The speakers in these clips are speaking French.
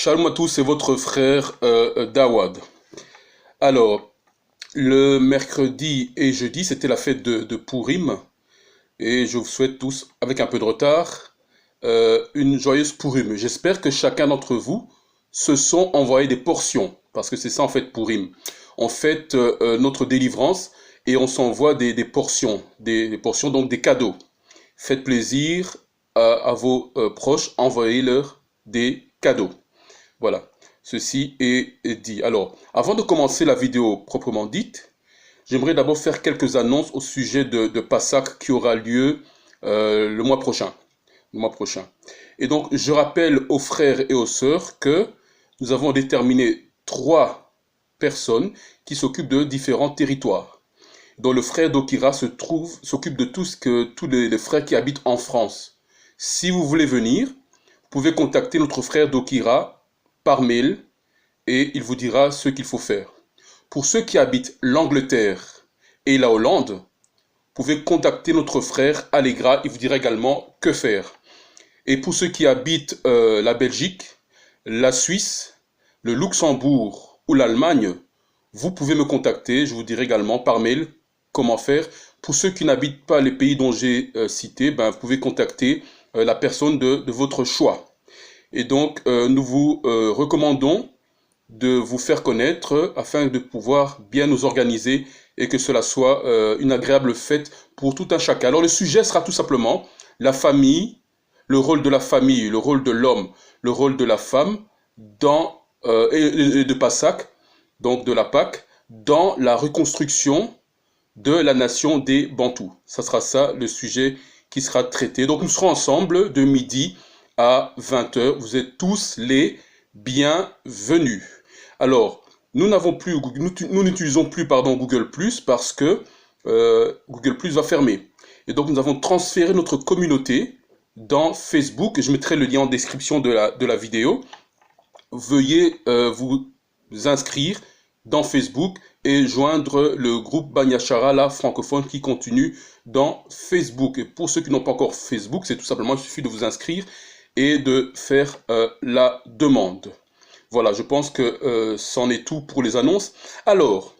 Shalom à tous, c'est votre frère Dawad. Alors, le mercredi et jeudi, c'était la fête de Purim. Et je vous souhaite tous, avec un peu de retard, une joyeuse Purim. J'espère que chacun d'entre vous se sont envoyé des portions. Parce que c'est ça en fait Purim. On fête notre délivrance et on s'envoie des portions. Des portions, donc des cadeaux. Faites plaisir à vos proches, envoyez-leur des cadeaux. Voilà, ceci est dit. Alors, avant de commencer la vidéo proprement dite, j'aimerais d'abord faire quelques annonces au sujet de Pâques qui aura lieu le mois prochain. Et donc, je rappelle aux frères et aux sœurs que nous avons déterminé 3 personnes qui s'occupent de différents territoires. Donc, le frère d'Okira s'occupe de tous les frères qui habitent en France. Si vous voulez venir, vous pouvez contacter notre frère d'Okira par mail et il vous dira ce qu'il faut faire. Pour ceux qui habitent l'Angleterre et la Hollande, vous pouvez contacter notre frère Allegra, il vous dira également que faire. Et pour ceux qui habitent la Belgique, la Suisse, le Luxembourg ou l'Allemagne, vous pouvez me contacter, je vous dirai également par mail comment faire. Pour ceux qui n'habitent pas les pays dont j'ai cité, vous pouvez contacter la personne de votre choix. Et donc, nous vous recommandons de vous faire connaître afin de pouvoir bien nous organiser et que cela soit une agréable fête pour tout un chacun. Alors, le sujet sera tout simplement la famille, le rôle de la famille, le rôle de l'homme, le rôle de la femme et de Pâques, donc de la Pâques, dans la reconstruction de la nation des Bantous. Ça sera ça le sujet qui sera traité. Donc, nous serons ensemble de midi à 20h. Vous êtes tous les bienvenus. Alors, nous n'utilisons plus Google Plus parce que Google Plus va fermer. Et donc, nous avons transféré notre communauté dans Facebook. Je mettrai le lien en description de la vidéo. Veuillez vous inscrire dans Facebook et joindre le groupe Banyashara, la francophone, qui continue dans Facebook. Et pour ceux qui n'ont pas encore Facebook, c'est tout simplement, il suffit de vous inscrire et de faire la demande. Voilà, je pense que c'en est tout pour les annonces. Alors,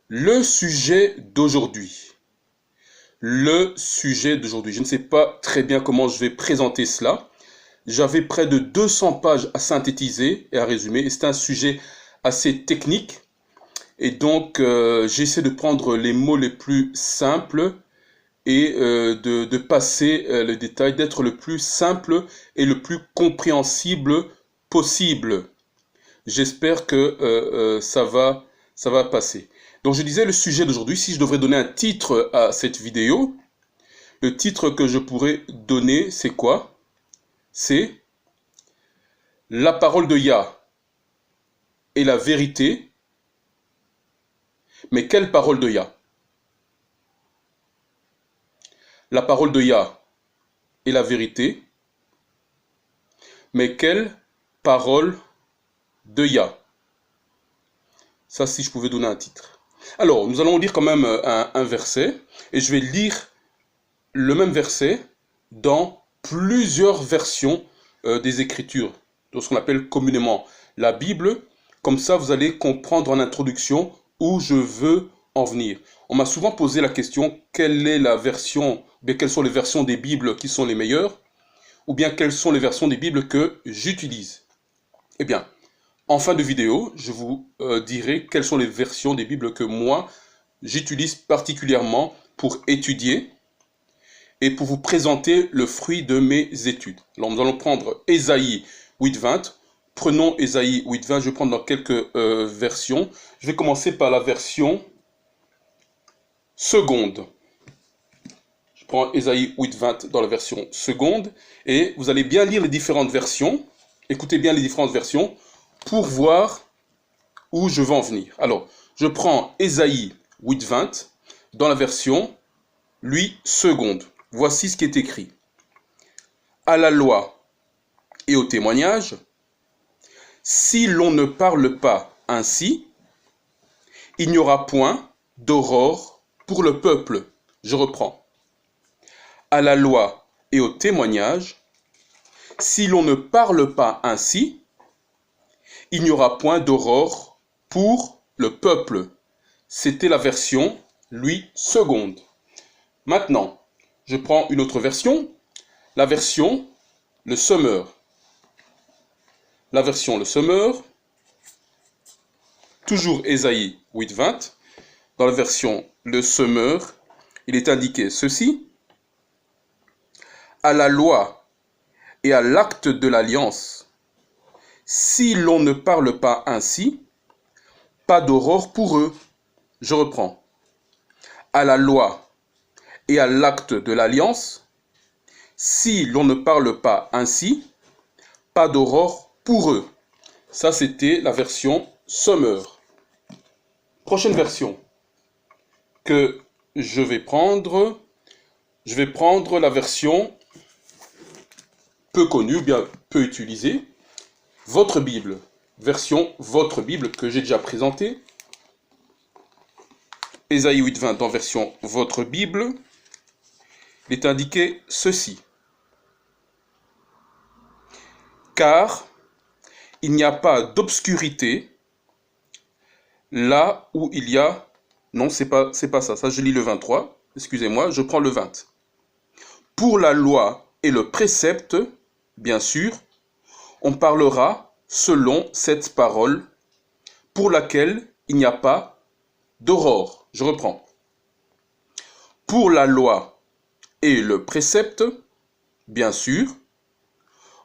le sujet d'aujourd'hui. Je ne sais pas très bien comment je vais présenter cela. J'avais près de 200 pages à synthétiser et à résumer. Et c'est un sujet assez technique. Et donc, j'essaie de prendre les mots les plus simples et de passer le détail, d'être le plus simple et le plus compréhensible possible. J'espère que ça va passer. Donc je disais le sujet d'aujourd'hui, si je devrais donner un titre à cette vidéo, le titre que je pourrais donner, c'est quoi? C'est la parole de Yah et la vérité. Mais quelle parole de Yah? La parole de Yah est la vérité, mais quelle parole de Yah? Ça, si je pouvais donner un titre. Alors, nous allons lire quand même un verset, et je vais lire le même verset dans plusieurs versions des Écritures, de ce qu'on appelle communément la Bible. Comme ça, vous allez comprendre en introduction où je veux en venir. On m'a souvent posé la question, quelle est la version, quelles sont les versions des Bibles qui sont les meilleures, ou bien quelles sont les versions des Bibles que j'utilise. Eh bien, en fin de vidéo, je vous dirai quelles sont les versions des Bibles que moi, j'utilise particulièrement pour étudier et pour vous présenter le fruit de mes études. Alors, nous allons prendre Ésaïe 8.20. Prenons Ésaïe 8.20, je vais prendre dans quelques versions. Je vais commencer par la version seconde. Je prends Ésaïe 8.20 dans la version seconde et vous allez bien lire les différentes versions. Écoutez bien les différentes versions pour voir où je veux en venir. Alors, je prends Ésaïe 8.20 dans la version, lui, seconde. Voici ce qui est écrit. À la loi et au témoignage, si l'on ne parle pas ainsi, il n'y aura point d'aurore pour le peuple. Je reprends. À la loi et au témoignage, si l'on ne parle pas ainsi, il n'y aura point d'aurore pour le peuple. C'était la version Louis II. Maintenant, je prends une autre version, la version Le Semeur. La version Le Semeur, toujours Ésaïe 8:20. Dans la version Le Semeur, il est indiqué ceci. À la loi et à l'acte de l'alliance, si l'on ne parle pas ainsi, pas d'aurore pour eux. Je reprends. À la loi et à l'acte de l'alliance, si l'on ne parle pas ainsi, pas d'aurore pour eux. Ça, c'était la version Semeur. Prochaine version que je vais prendre la version peu connue, bien peu utilisée, Votre Bible. Version Votre Bible que j'ai déjà présentée. Ésaïe 8:20 en version Votre Bible. Il est indiqué ceci. Car il n'y a pas d'obscurité là où il y a... Non, c'est pas ça. Ça, je lis le 23. Excusez-moi, je prends le 20. Pour la loi et le précepte, bien sûr, on parlera selon cette parole pour laquelle il n'y a pas d'aurore. Je reprends. Pour la loi et le précepte, bien sûr,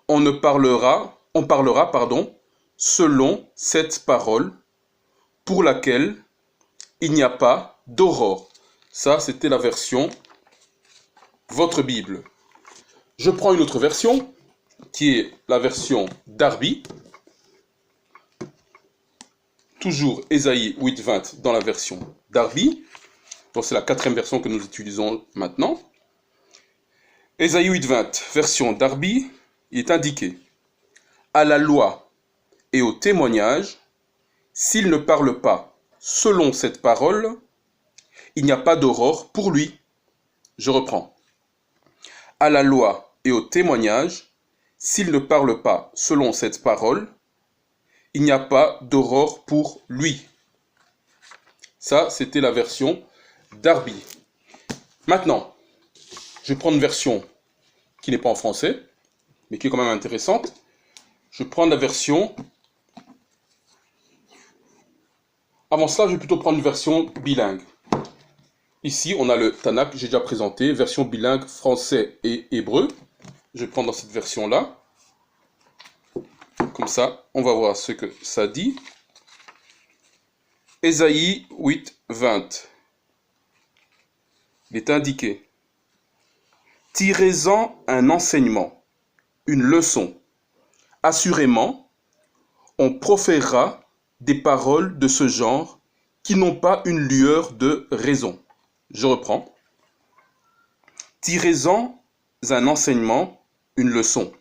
on parlera, selon cette parole pour laquelle il n'y a pas d'aurore. Ça, c'était la version Votre Bible. Je prends une autre version, qui est la version Darby. Toujours Ésaïe 8:20 dans la version Darby. Donc c'est la 4e version que nous utilisons maintenant. Ésaïe 8:20, version Darby, il est indiqué à la loi et au témoignage, s'il ne parle pas selon cette parole, il n'y a pas d'aurore pour lui. Je reprends. À la loi et au témoignage, s'il ne parle pas selon cette parole, il n'y a pas d'aurore pour lui. Ça, c'était la version Darby. Maintenant, je vais prendre une version qui n'est pas en français, mais qui est quand même intéressante. Je prends la version... Avant cela, je vais plutôt prendre une version bilingue. Ici, on a le Tanakh que j'ai déjà présenté, version bilingue français et hébreu. Je vais prendre dans cette version-là. Comme ça, on va voir ce que ça dit. Ésaïe 8:20. Il est indiqué. Tirez-en un enseignement, une leçon. Assurément, on proférera des paroles de ce genre qui n'ont pas une lueur de raison. Je reprends. Tirez-en un enseignement, une leçon.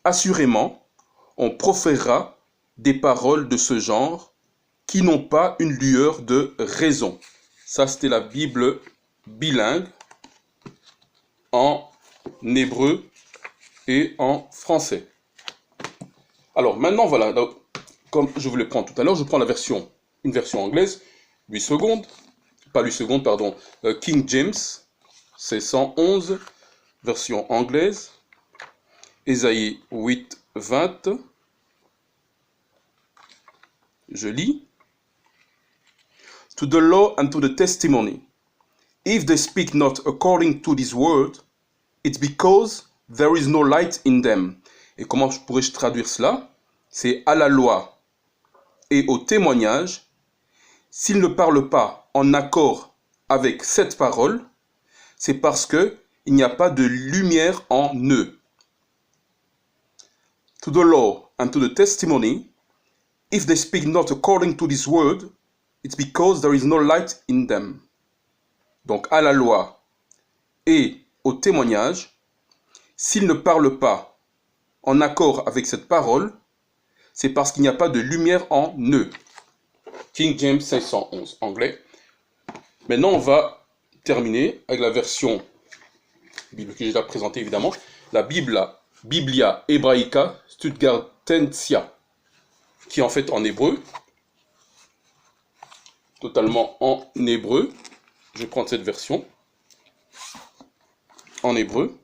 Assurément, on proférera des paroles de ce genre qui n'ont pas une lueur de raison. Ça, c'était la Bible bilingue en hébreu et en français. Alors, maintenant, voilà, donc, comme je vous l'ai pris tout à l'heure, je prends une version anglaise, 8 secondes, pas 8 secondes, pardon, King James, c'est 111, version anglaise, Ésaïe 8:20, je lis. To the law and to the testimony, if they speak not according to this word, it's because there is no light in them. Et comment pourrais-je traduire cela? C'est à la loi et au témoignage, s'ils ne parlent pas en accord avec cette parole, c'est parce que il n'y a pas de lumière en eux. To the law and to the testimony, if they speak not according to this word, it's because there is no light in them. Donc à la loi et au témoignage, s'ils ne parlent pas en accord avec cette parole, c'est parce qu'il n'y a pas de lumière en eux. King James 511, anglais. Maintenant, on va terminer avec la version Bible que j'ai déjà présentée, évidemment. La Biblia Hebraica Stuttgartensia. qui est en fait en hébreu, totalement en hébreu. Je vais prendre cette version en hébreu.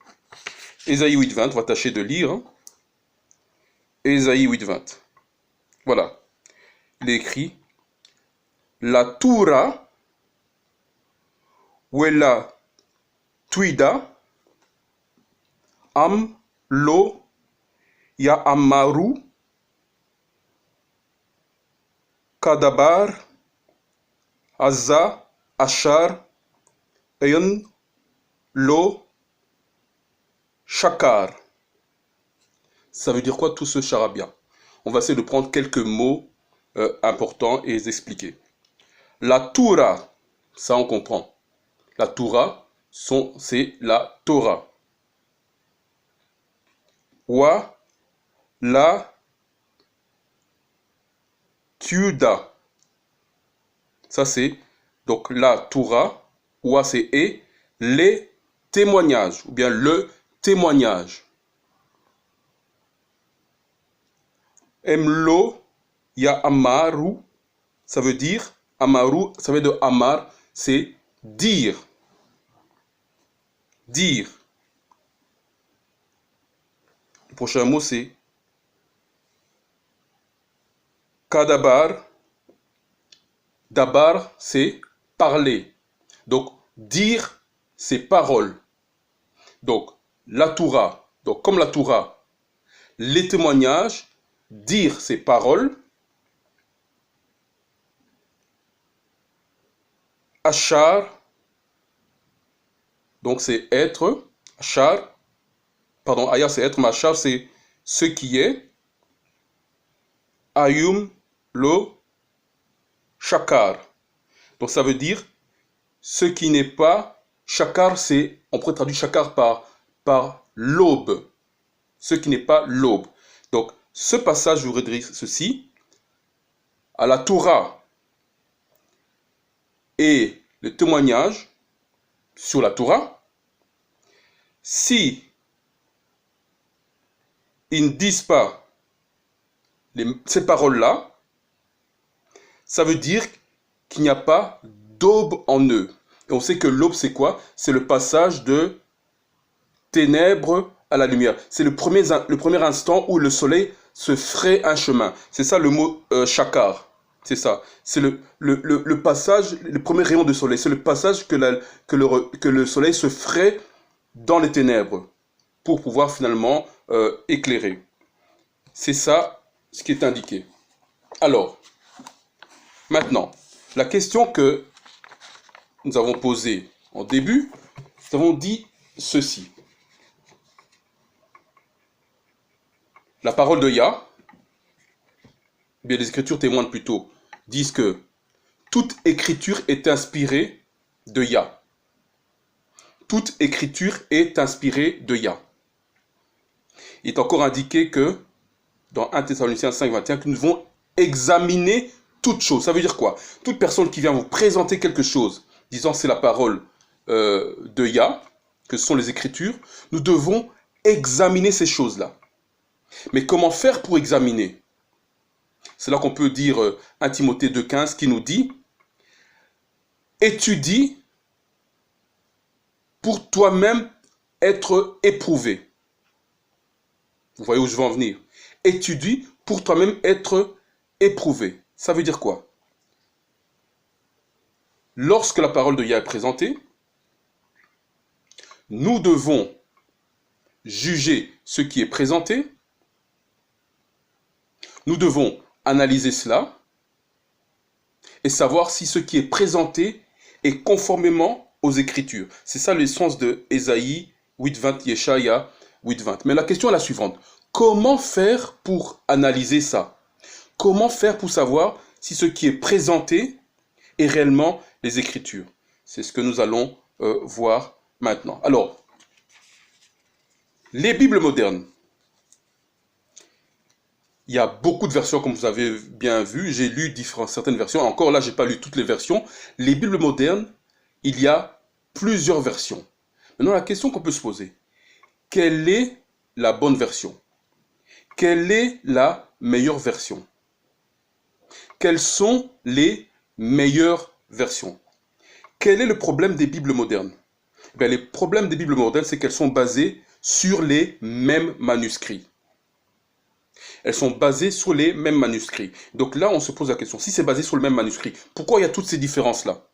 Ésaïe 8.20, on va tâcher de lire. Ésaïe 8.20. Voilà. Il est écrit la Torah ou la Tuida am lo ya amaru kadabar Aza, Achar, Eyon, Lo, Shakar. Ça veut dire quoi tout ce charabia? On va essayer de prendre quelques mots importants et les expliquer. La Torah, ça on comprend. La Torah, c'est la Torah. Wa, la Tuda. Ça c'est donc la Torah, ou c'est et les témoignages, ou bien le témoignage. Emlo, ya amaru, ça veut dire, amaru, ça veut dire amar, c'est dire. Dire. Le prochain mot c'est kadabar. Dabar, c'est parler. Donc, dire, c'est parole. Donc, la Torah, donc comme la Torah, les témoignages, dire, c'est parole. Achar, donc c'est être. Achar, pardon, Aya, c'est être, mais Achar, c'est ce qui est. Ayum, lo, Shakar. Donc ça veut dire ce qui n'est pas. Shakar, c'est, on pourrait traduire Shakar par l'aube. Ce qui n'est pas l'aube. Donc ce passage voudrait dire ceci. À la Torah et le témoignage sur la Torah, si ils ne disent pas ces paroles-là, ça veut dire qu'il n'y a pas d'aube en eux. Et on sait que l'aube, c'est quoi? C'est le passage de ténèbres à la lumière. C'est le premier instant où le soleil se ferait un chemin. C'est ça le mot shakar. C'est ça. C'est le passage, le premier rayon de soleil. C'est le passage que le soleil se ferait dans les ténèbres pour pouvoir finalement éclairer. C'est ça ce qui est indiqué. Alors, maintenant, la question que nous avons posée en début, nous avons dit ceci. La parole de Yah, bien les Écritures témoignent plutôt, disent que toute écriture est inspirée de Yah. Toute écriture est inspirée de Yah. Il est encore indiqué que, dans 1 Thessaloniciens 5.21, que nous devons examiner toute chose. Ça veut dire quoi? Toute personne qui vient vous présenter quelque chose, disant c'est la parole de Yah, que ce sont les Écritures, nous devons examiner ces choses-là. Mais comment faire pour examiner? C'est là qu'on peut dire 1 Timothée 2.15 qui nous dit « Étudie pour toi-même être éprouvé. » Vous voyez où je veux en venir? Étudie pour toi-même être éprouvé. Ça veut dire quoi? Lorsque la parole de Yah est présentée, nous devons juger ce qui est présenté. Nous devons analyser cela et savoir si ce qui est présenté est conformément aux Écritures. C'est ça le sens de Ésaïe 8.20, Yeshaya 8.20. Mais la question est la suivante. Comment faire pour analyser ça? Comment faire pour savoir si ce qui est présenté est réellement les Écritures? C'est ce que nous allons voir maintenant. Alors, les Bibles modernes. Il y a beaucoup de versions, comme vous avez bien vu. J'ai lu certaines versions. Encore là, je n'ai pas lu toutes les versions. Les Bibles modernes, il y a plusieurs versions. Maintenant, la question qu'on peut se poser, quelle est la bonne version? Quelle est la meilleure version? Quelles sont les meilleures versions? Quel est le problème des Bibles modernes? Bien, les problèmes des Bibles modernes, c'est qu'elles sont basées sur les mêmes manuscrits. Elles sont basées sur les mêmes manuscrits. Donc là, on se pose la question, si c'est basé sur le même manuscrit, pourquoi il y a toutes ces différences-là?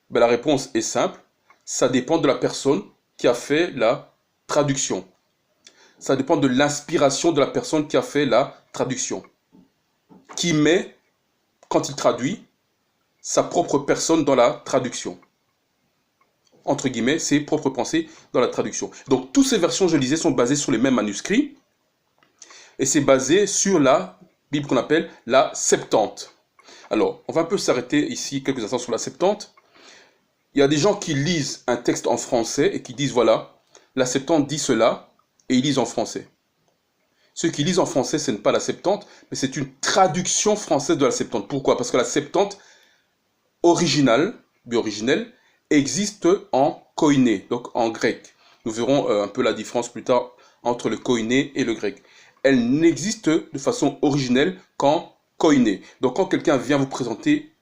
Ben, la réponse est simple, ça dépend de la personne qui a fait la traduction. Ça dépend de l'inspiration de la personne qui a fait la traduction. Qui met, quand il traduit, sa propre personne dans la traduction. Entre guillemets, ses propres pensées dans la traduction. Donc, toutes ces versions, je disais, sont basées sur les mêmes manuscrits. Et c'est basé sur la Bible qu'on appelle la Septante. Alors, on va un peu s'arrêter ici quelques instants sur la Septante. Il y a des gens qui lisent un texte en français et qui disent, voilà, la Septante dit cela, et ils lisent en français. Ceux qui lisent en français, ce n'est pas la Septante, mais c'est une traduction française de la Septante. Pourquoi? Parce que la Septante originale, originelle, existe en koiné, donc en grec. Nous verrons un peu la différence plus tard entre le koiné et le grec. Elle n'existe de façon originelle qu'en koiné. Donc quand quelqu'un vient vous présenter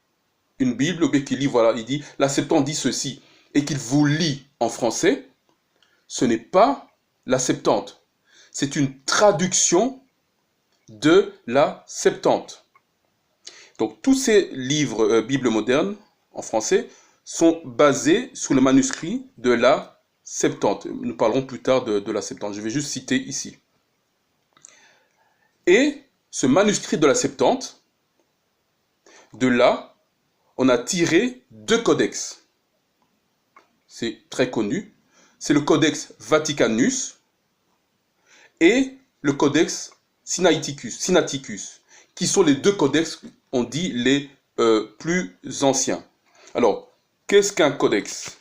une Bible, ou bien qu'il lit, voilà, il dit, la Septante dit ceci, et qu'il vous lit en français, ce n'est pas la Septante. C'est une traduction de la Septante. Donc tous ces livres Bible modernes en français sont basés sur le manuscrit de la Septante. Nous parlerons plus tard de la Septante. Je vais juste citer ici. Et ce manuscrit de la Septante, de là, on a tiré deux codex. C'est très connu. C'est le Codex Vaticanus et le Codex Sinaiticus, qui sont les deux codex, on dit, les plus anciens. Alors, qu'est-ce qu'un codex?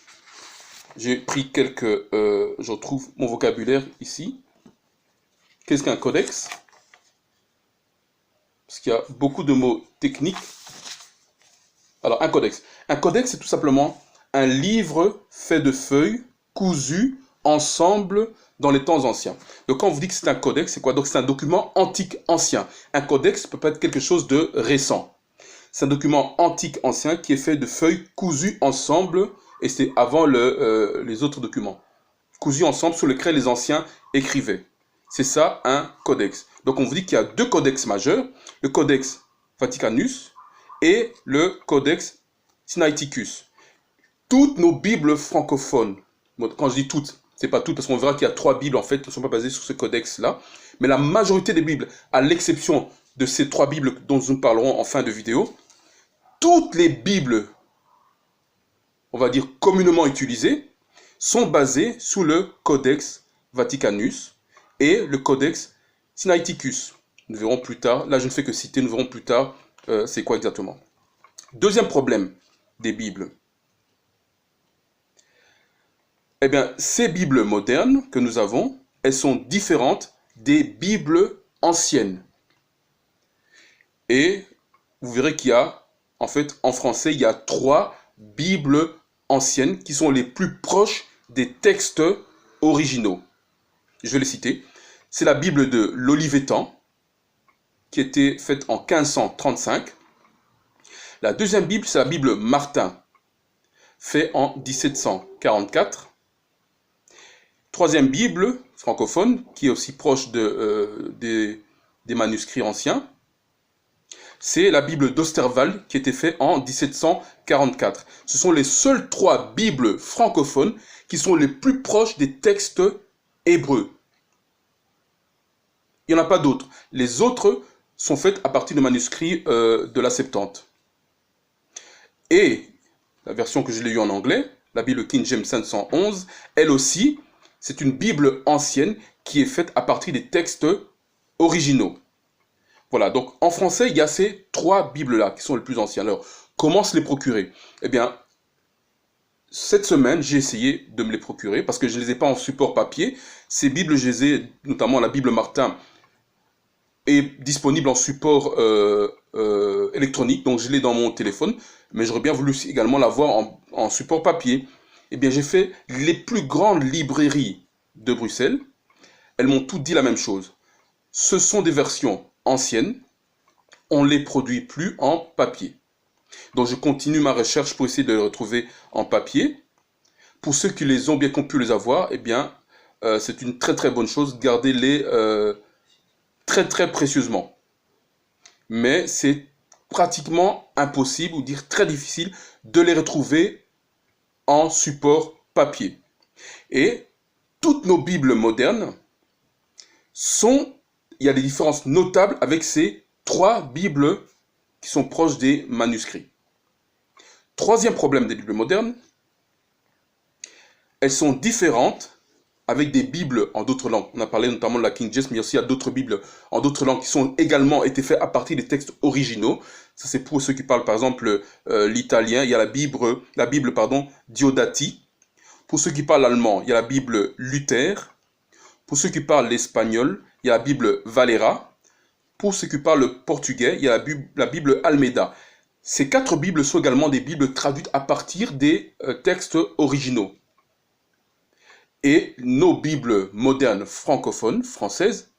J'ai pris quelques... je retrouve mon vocabulaire ici. Qu'est-ce qu'un codex? Parce qu'il y a beaucoup de mots techniques. Alors, un codex. Un codex, c'est tout simplement un livre fait de feuilles cousues ensemble dans les temps anciens. Donc quand on vous dit que c'est un codex, c'est quoi? Donc c'est un document antique ancien. Un codex peut pas être quelque chose de récent. C'est un document antique ancien qui est fait de feuilles cousues ensemble, et c'est avant les autres documents. Cousues ensemble sur lesquels les anciens écrivaient. C'est ça un codex. Donc on vous dit qu'il y a deux codex majeurs, le Codex Vaticanus et le Codex Sinaiticus. Toutes nos Bibles francophones, quand je dis toutes, c'est pas toutes, parce qu'on verra qu'il y a 3 Bibles en fait qui ne sont pas basées sur ce codex-là, mais la majorité des Bibles, à l'exception de ces 3 Bibles dont nous parlerons en fin de vidéo, toutes les Bibles, on va dire communément utilisées, sont basées sous le Codex Vaticanus et le Codex Sinaiticus. Nous verrons plus tard, là je ne fais que citer, nous verrons plus tard c'est quoi exactement. Deuxième problème des Bibles. Eh bien, ces Bibles modernes que nous avons, elles sont différentes des Bibles anciennes. Et vous verrez qu'il y a, en fait, en français, il y a 3 Bibles anciennes qui sont les plus proches des textes originaux. Je vais les citer. C'est la Bible de l'Olivetan, qui a été faite en 1535. La deuxième Bible, c'est la Bible Martin, faite en 1744. Troisième Bible francophone, qui est aussi proche des manuscrits anciens, c'est la Bible d'Osterwald, qui a été faite en 1744. Ce sont les seules 3 Bibles francophones qui sont les plus proches des textes hébreux. Il n'y en a pas d'autres. Les autres sont faites à partir de manuscrits de la Septante. Et la version que je l'ai eue en anglais, la Bible King James 511, elle aussi, c'est une Bible ancienne qui est faite à partir des textes originaux. Voilà, donc en français, il y a ces 3 Bibles-là qui sont les plus anciennes. Alors, comment se les procurer? Eh bien, cette semaine, j'ai essayé de me les procurer parce que je ne les ai pas en support papier. Ces Bibles, je les ai, notamment la Bible Martin, est disponible en support électronique, donc je l'ai dans mon téléphone, mais j'aurais bien voulu également l'avoir en support papier. Eh bien, j'ai fait les plus grandes librairies de Bruxelles. Elles m'ont toutes dit la même chose. Ce sont des versions anciennes. on ne les produit plus en papier. Donc je continue ma recherche pour essayer de les retrouver en papier. Pour ceux qui les ont bien pu les avoir, eh bien, c'est une très très bonne chose. Gardez-les très très précieusement. Mais c'est pratiquement impossible, ou dire très difficile, de les retrouver en support papier. Et toutes nos Bibles modernes il y a des différences notables avec ces 3 Bibles qui sont proches des manuscrits. Troisième problème des Bibles modernes, elles sont différentes avec des Bibles en d'autres langues. On a parlé notamment de la King James, mais aussi il y a d'autres Bibles en d'autres langues qui sont également été faites à partir des textes originaux. Ça, c'est pour ceux qui parlent par exemple l'italien. Il y a la Bible Diodati. Pour ceux qui parlent l'allemand, il y a la Bible Luther. Pour ceux qui parlent l'espagnol, il y a la Bible Valera. Pour ceux qui parlent le portugais, il y a la Bible Almeida. Ces 4 Bibles sont également des Bibles traduites à partir des textes originaux. Et nos Bibles modernes francophones, françaises,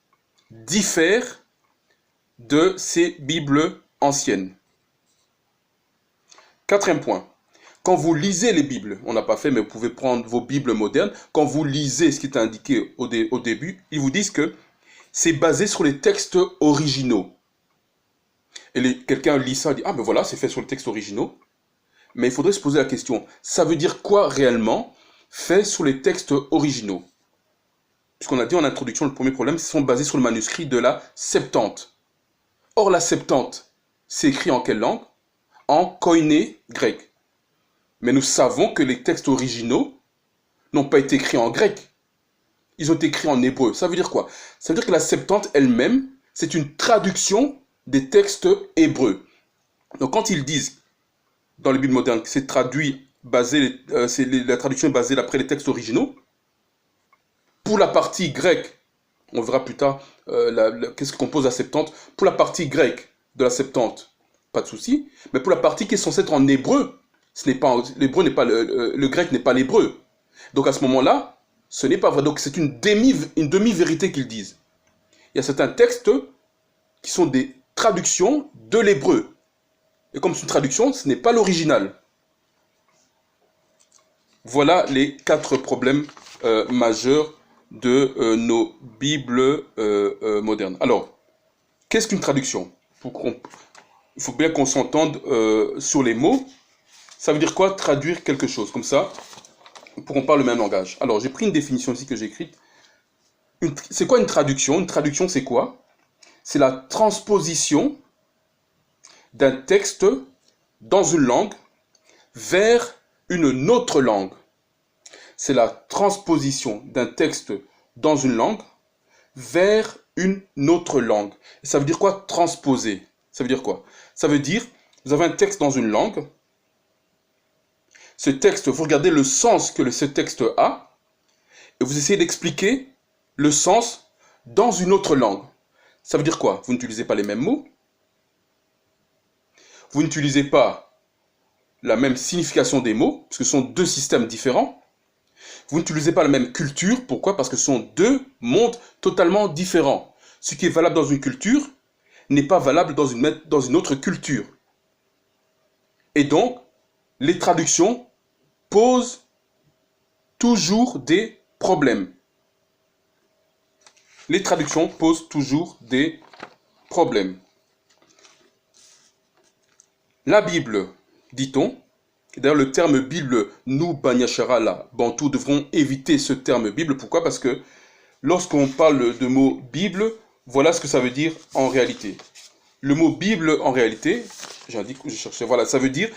diffèrent de ces Bibles anciennes. Quatrième point. Quand vous lisez les Bibles, on n'a pas fait, mais vous pouvez prendre vos Bibles modernes. Quand vous lisez ce qui est indiqué au début, ils vous disent que c'est basé sur les textes originaux. Et quelqu'un lit ça et dit « Ah ben voilà, c'est fait sur les textes originaux ». Mais il faudrait se poser la question, ça veut dire quoi réellement fait sur les textes originaux? Puisqu'on a dit en introduction, le premier problème, c'est qu'ils sont basés sur le manuscrit de la Septante. Or, la Septante, c'est écrit en quelle langue? En koiné grec. Mais nous savons que les textes originaux n'ont pas été écrits en grec. Ils ont été écrits en hébreu. Ça veut dire quoi? Ça veut dire que la Septante elle-même, c'est une traduction des textes hébreux. Donc quand ils disent dans les Bibles modernes que c'est traduit, la traduction est basée d'après les textes originaux, pour la partie grecque, on verra plus tard qu'est-ce que compose la Septante, pour la partie grecque de la Septante, pas de souci, mais pour la partie qui est censée être en hébreu, l'hébreu n'est pas le grec n'est pas l'hébreu. Donc à ce moment-là, ce n'est pas vrai. Donc c'est une demi-vérité qu'ils disent. Il y a certains textes qui sont des traductions de l'hébreu. Et comme c'est une traduction, ce n'est pas l'original. Voilà les 4 problèmes majeurs de nos Bibles modernes. Alors, qu'est-ce qu'une traduction? Il faut bien qu'on s'entende sur les mots. Ça veut dire quoi traduire quelque chose? Comme ça, pour qu'on parle le même langage. Alors, j'ai pris une définition ici que j'ai écrite. C'est quoi une traduction? Une traduction, c'est quoi? C'est la transposition d'un texte dans une langue vers une autre langue. C'est la transposition d'un texte dans une langue vers une autre langue. Et ça veut dire quoi transposer? Ça veut dire quoi? Ça veut dire, vous avez un texte dans une langue. Ce texte, vous regardez le sens que ce texte a et vous essayez d'expliquer le sens dans une autre langue. Ça veut dire quoi? Vous n'utilisez pas les mêmes mots. Vous n'utilisez pas la même signification des mots, parce que ce sont 2 systèmes différents. Vous n'utilisez pas la même culture. Pourquoi? Parce que ce sont 2 mondes totalement différents. Ce qui est valable dans une culture n'est pas valable dans une autre culture. Et donc, les traductions posent toujours des problèmes. Les traductions posent toujours des problèmes. La Bible, dit-on, d'ailleurs le terme Bible, nous, Banyashara, là, Bantou, devront éviter ce terme Bible. Pourquoi? Parce que lorsqu'on parle de mot Bible, voilà ce que ça veut dire en réalité. Le mot Bible, en réalité, j'indique où j'ai cherché, voilà, ça veut dire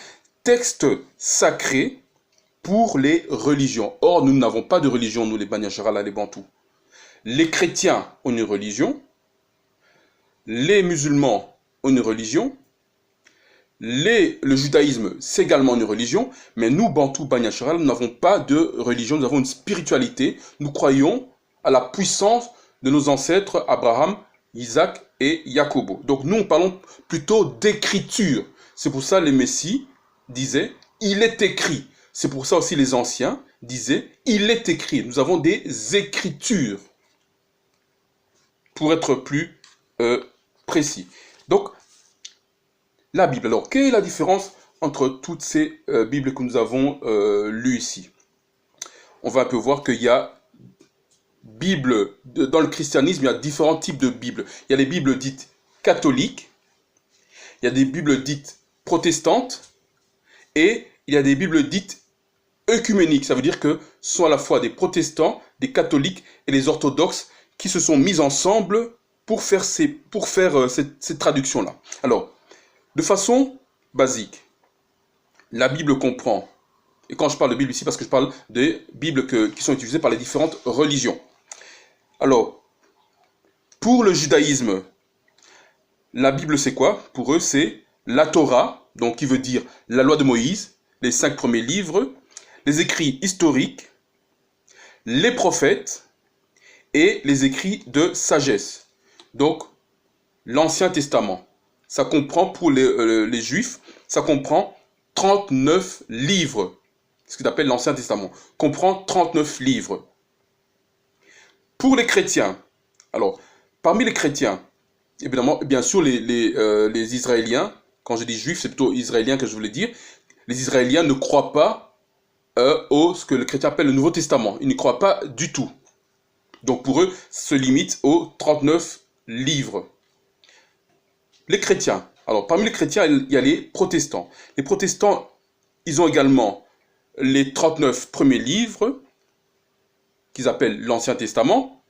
texte sacré pour les religions. Or, nous n'avons pas de religion, nous, les Banyashara, là, les Bantous. Les chrétiens ont une religion, les musulmans ont une religion, le judaïsme, c'est également une religion, mais nous, Bantou, Banyashara, nous n'avons pas de religion, nous avons une spiritualité. Nous croyons à la puissance de nos ancêtres Abraham, Isaac et Jacobo. Donc nous, parlons plutôt d'écriture. C'est pour ça les messies disaient « il est écrit ». C'est pour ça aussi les anciens disaient « il est écrit ». Nous avons des écritures, pour être plus précis. Donc, la Bible. Alors, quelle est la différence entre toutes ces Bibles que nous avons lues ici? On va un peu voir qu'il y a dans le christianisme, il y a différents types de Bibles. Il y a les Bibles dites catholiques, il y a des Bibles dites protestantes, et il y a des Bibles dites œcuméniques. Ça veut dire que ce sont à la fois des protestants, des catholiques et les orthodoxes qui se sont mis ensemble pour faire cette traduction-là. Alors, de façon basique, la Bible comprend, et quand je parle de Bible ici, parce que je parle des Bibles qui sont utilisées par les différentes religions. Alors, pour le judaïsme, la Bible c'est quoi? Pour eux c'est la Torah, donc qui veut dire la loi de Moïse, les 5 premiers livres, les écrits historiques, les prophètes et les écrits de sagesse. Donc, l'Ancien Testament, ça comprend pour les Juifs, ça comprend 39 livres. Ce qu'ils appellent l'Ancien Testament, comprend 39 livres. Pour les chrétiens, alors, parmi les chrétiens, évidemment, bien sûr, les Israéliens, quand je dis juifs, c'est plutôt israéliens que je voulais dire, les Israéliens ne croient pas ce que les chrétiens appellent le Nouveau Testament. Ils n'y croient pas du tout. Donc pour eux, se limite aux 39 livres. Les chrétiens. Alors parmi les chrétiens, il y a les protestants. Les protestants, ils ont également les 39 premiers livres, qu'ils appellent l'Ancien Testament,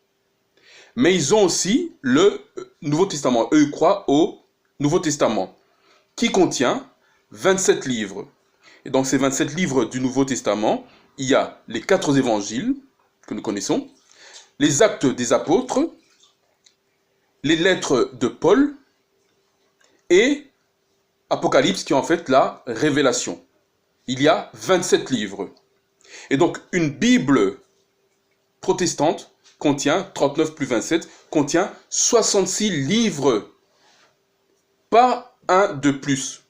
mais ils ont aussi le Nouveau Testament. Eux, ils croient au Nouveau Testament, qui contient 27 livres. Et dans ces 27 livres du Nouveau Testament, il y a les 4 évangiles que nous connaissons, les actes des apôtres, les lettres de Paul et Apocalypse qui est en fait la révélation. Il y a 27 livres. Et donc une Bible protestante contient, 39 plus 27, contient 66 livres. Pas un de plus.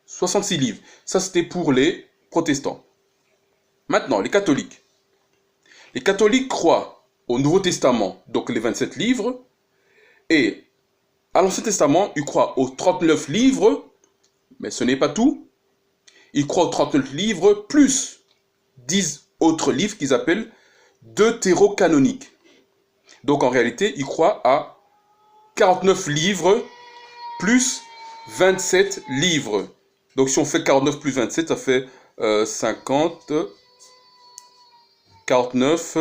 66 livres. Ça, c'était pour les protestants. Maintenant, les catholiques. Les catholiques croient au Nouveau Testament, donc les 27 livres, et à l'Ancien Testament, ils croient aux 39 livres, mais ce n'est pas tout. Ils croient aux 39 livres plus 10 autres livres qu'ils appellent deutérocanoniques. Donc en réalité, ils croient à 49 livres plus 27 livres. Donc si on fait 49 plus 27, ça fait 50, 49,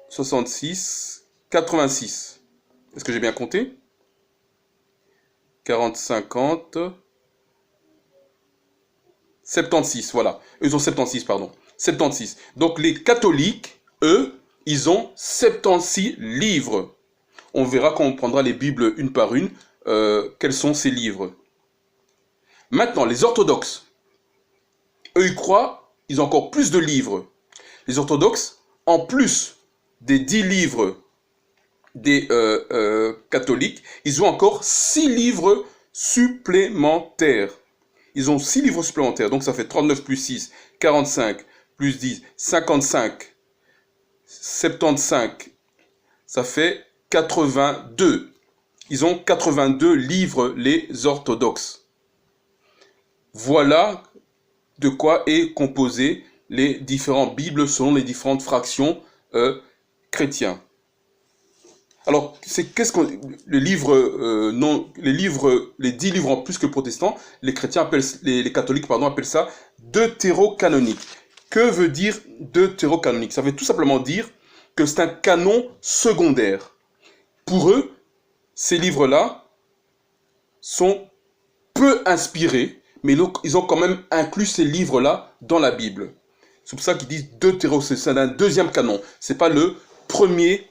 66, 86. Est-ce que j'ai bien compté? 40, 50, 76, voilà. Ils ont 76, pardon. 76. Donc les catholiques, eux, ils ont 76 livres. On verra quand on prendra les Bibles une par une, quels sont ces livres. Maintenant, les orthodoxes, eux, ils croient, ils ont encore plus de livres. Les orthodoxes, en plus des 10 livres des catholiques, ils ont encore 6 livres supplémentaires. Ils ont 6 livres supplémentaires, donc ça fait 39 plus 6, 45 plus 10, 55, 75, ça fait 82. Ils ont 82 livres, les orthodoxes. Voilà de quoi est composé les différentes Bibles selon les différentes fractions chrétiennes. Alors, qu'est-ce que les livres les 10 livres en plus que protestants, les chrétiens appellent, les catholiques pardon appellent ça deutérocanonique. Que veut dire deutérocanonique? Ça veut tout simplement dire que c'est un canon secondaire. Pour eux, ces livres-là sont peu inspirés, mais ils ont quand même inclus ces livres-là dans la Bible. C'est pour ça qu'ils disent deutéro, c'est un deuxième canon. C'est pas le premier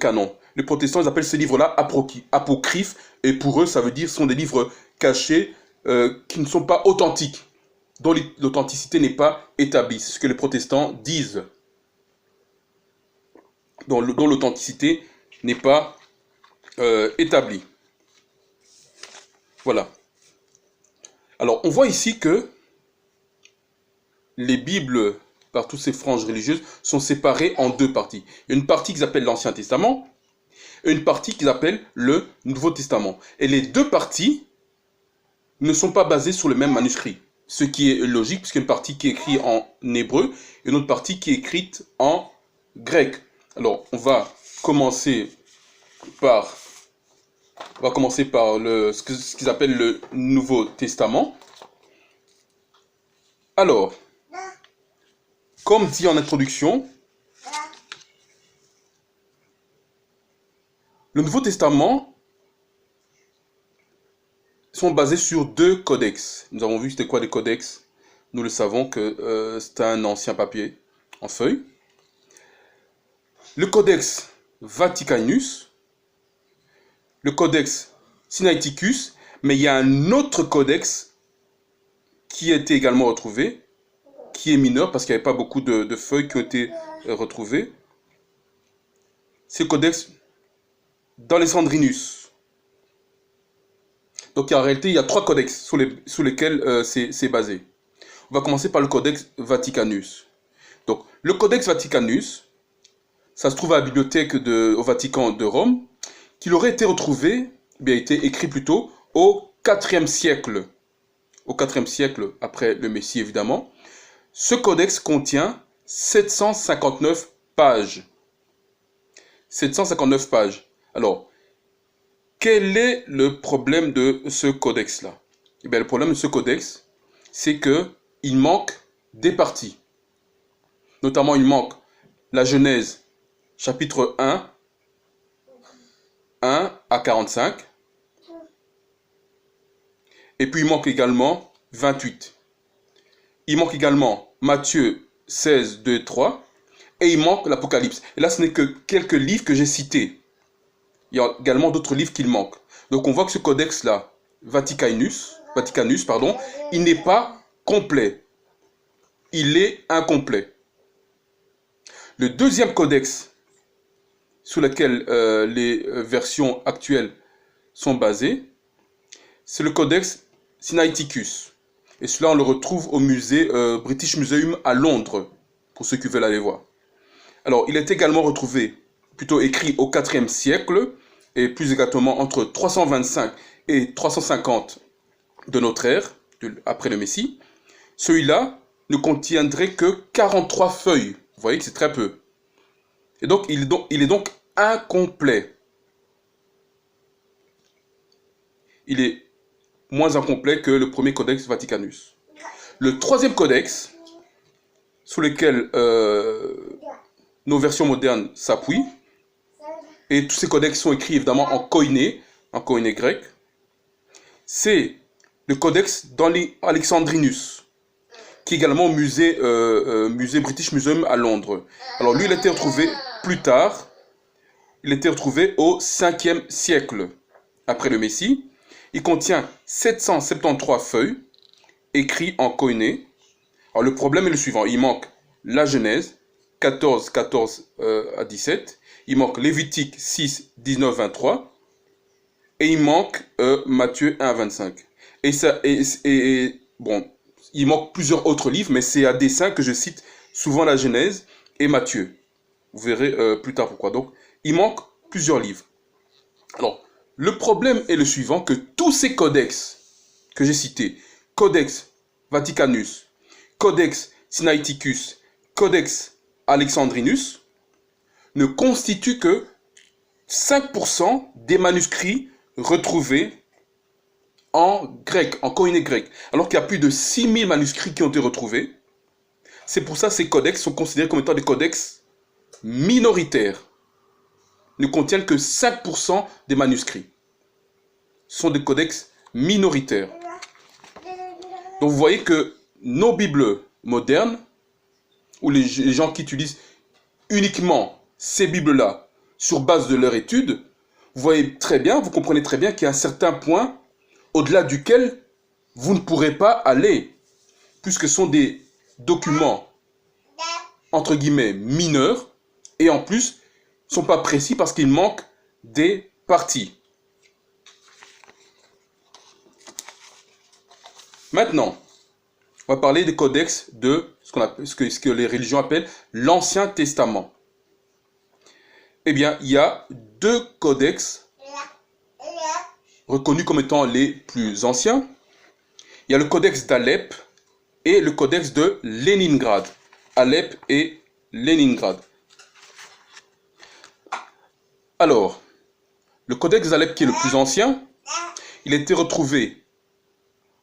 canon. Les protestants, ils appellent ces livres-là apocryphes, et pour eux, ça veut dire ce sont des livres cachés qui ne sont pas authentiques, dont l'authenticité n'est pas établie. C'est ce que les protestants disent, dont l'authenticité n'est pas établie. Voilà. Alors, on voit ici que les Bibles, par toutes ces franges religieuses, sont séparées en deux parties. Il y a une partie qu'ils appellent l'Ancien Testament, et une partie qu'ils appellent le Nouveau Testament. Et les deux parties ne sont pas basées sur le même manuscrit. Ce qui est logique, puisqu'il y a une partie qui est écrite en hébreu et une autre partie qui est écrite en grec. Alors, on va commencer par ce qu'ils appellent le Nouveau Testament. Alors, comme dit en introduction, le Nouveau Testament sont basés sur deux codex. Nous avons vu c'était quoi les codex. Nous le savons que c'est un ancien papier en feuille. Le codex Vaticanus, le codex Sinaiticus, mais il y a un autre codex qui a été également retrouvé, qui est mineur parce qu'il n'y avait pas beaucoup de feuilles qui ont été retrouvées. C'est le codex d'Alexandrinus. Donc en réalité, il y a trois codex sous lesquels c'est basé. On va commencer par le codex Vaticanus. Donc le codex Vaticanus, ça se trouve à la bibliothèque au Vatican de Rome, qu'il aurait été retrouvé, bien été écrit plutôt, au IVe siècle. Au IVe siècle, après le Messie évidemment. Ce codex contient 759 pages. 759 pages. Alors, quel est le problème de ce codex-là? Eh bien, le problème de ce codex, c'est qu'il manque des parties. Notamment, il manque la Genèse, chapitre 1, 1 à 45. Et puis, il manque également 28. Il manque également Matthieu 16, 2, 3. Et il manque l'Apocalypse. Et là, ce n'est que quelques livres que j'ai cités. Il y a également d'autres livres qu'il manque. Donc on voit que ce codex-là, Vaticanus, il n'est pas complet. Il est incomplet. Le deuxième codex sur lequel les versions actuelles sont basées, c'est le codex Sinaiticus. Et cela, on le retrouve au musée British Museum à Londres, pour ceux qui veulent aller voir. Alors, il est également retrouvé, plutôt écrit au IVe siècle, et plus exactement entre 325 et 350 de notre ère, après le Messie. Celui-là ne contiendrait que 43 feuilles. Vous voyez que c'est très peu. Et donc, il est donc incomplet. Il est moins incomplet que le premier codex Vaticanus. Le troisième codex, sur lequel nos versions modernes s'appuient, et tous ces codex sont écrits évidemment en koiné grec, c'est le codex d'Alexandrinus, qui est également au musée British Museum à Londres. Alors lui, il a été retrouvé plus tard, il a été retrouvé au 5e siècle après le Messie. Il contient 773 feuilles, écrites en koiné. Alors le problème est le suivant, il manque la Genèse, 14 à 17, il manque Lévitique 6, 19, 23, et il manque Matthieu 1 à 25. Bon, il manque plusieurs autres livres, mais c'est à dessein que je cite souvent la Genèse et Matthieu. Vous verrez plus tard pourquoi. Donc, il manque plusieurs livres. Alors, le problème est le suivant, que tous ces codex que j'ai cités, codex Vaticanus, codex Sinaiticus, codex Alexandrinus, ne constituent que 5% des manuscrits retrouvés en grec, en koiné grec, alors qu'il y a plus de 6000 manuscrits qui ont été retrouvés. C'est pour ça que ces codex sont considérés comme étant des codex minoritaires. Ne contiennent que 5% des manuscrits. Ce sont des codex minoritaires. Donc vous voyez que nos Bibles modernes, ou les gens qui utilisent uniquement ces Bibles-là sur base de leur étude, vous voyez très bien, vous comprenez très bien qu'il y a un certain point au-delà duquel vous ne pourrez pas aller, puisque ce sont des documents, entre guillemets, mineurs, et en plus, ne sont pas précis parce qu'il manque des parties. Maintenant, on va parler des codex de ce que les religions appellent l'Ancien Testament. eh bien, il y a deux codex reconnus comme étant les plus anciens. Il y a le codex d'Alep et le codex de Leningrad. Alep et Leningrad. Alors, le codex d'Alep qui est le plus ancien, il a été retrouvé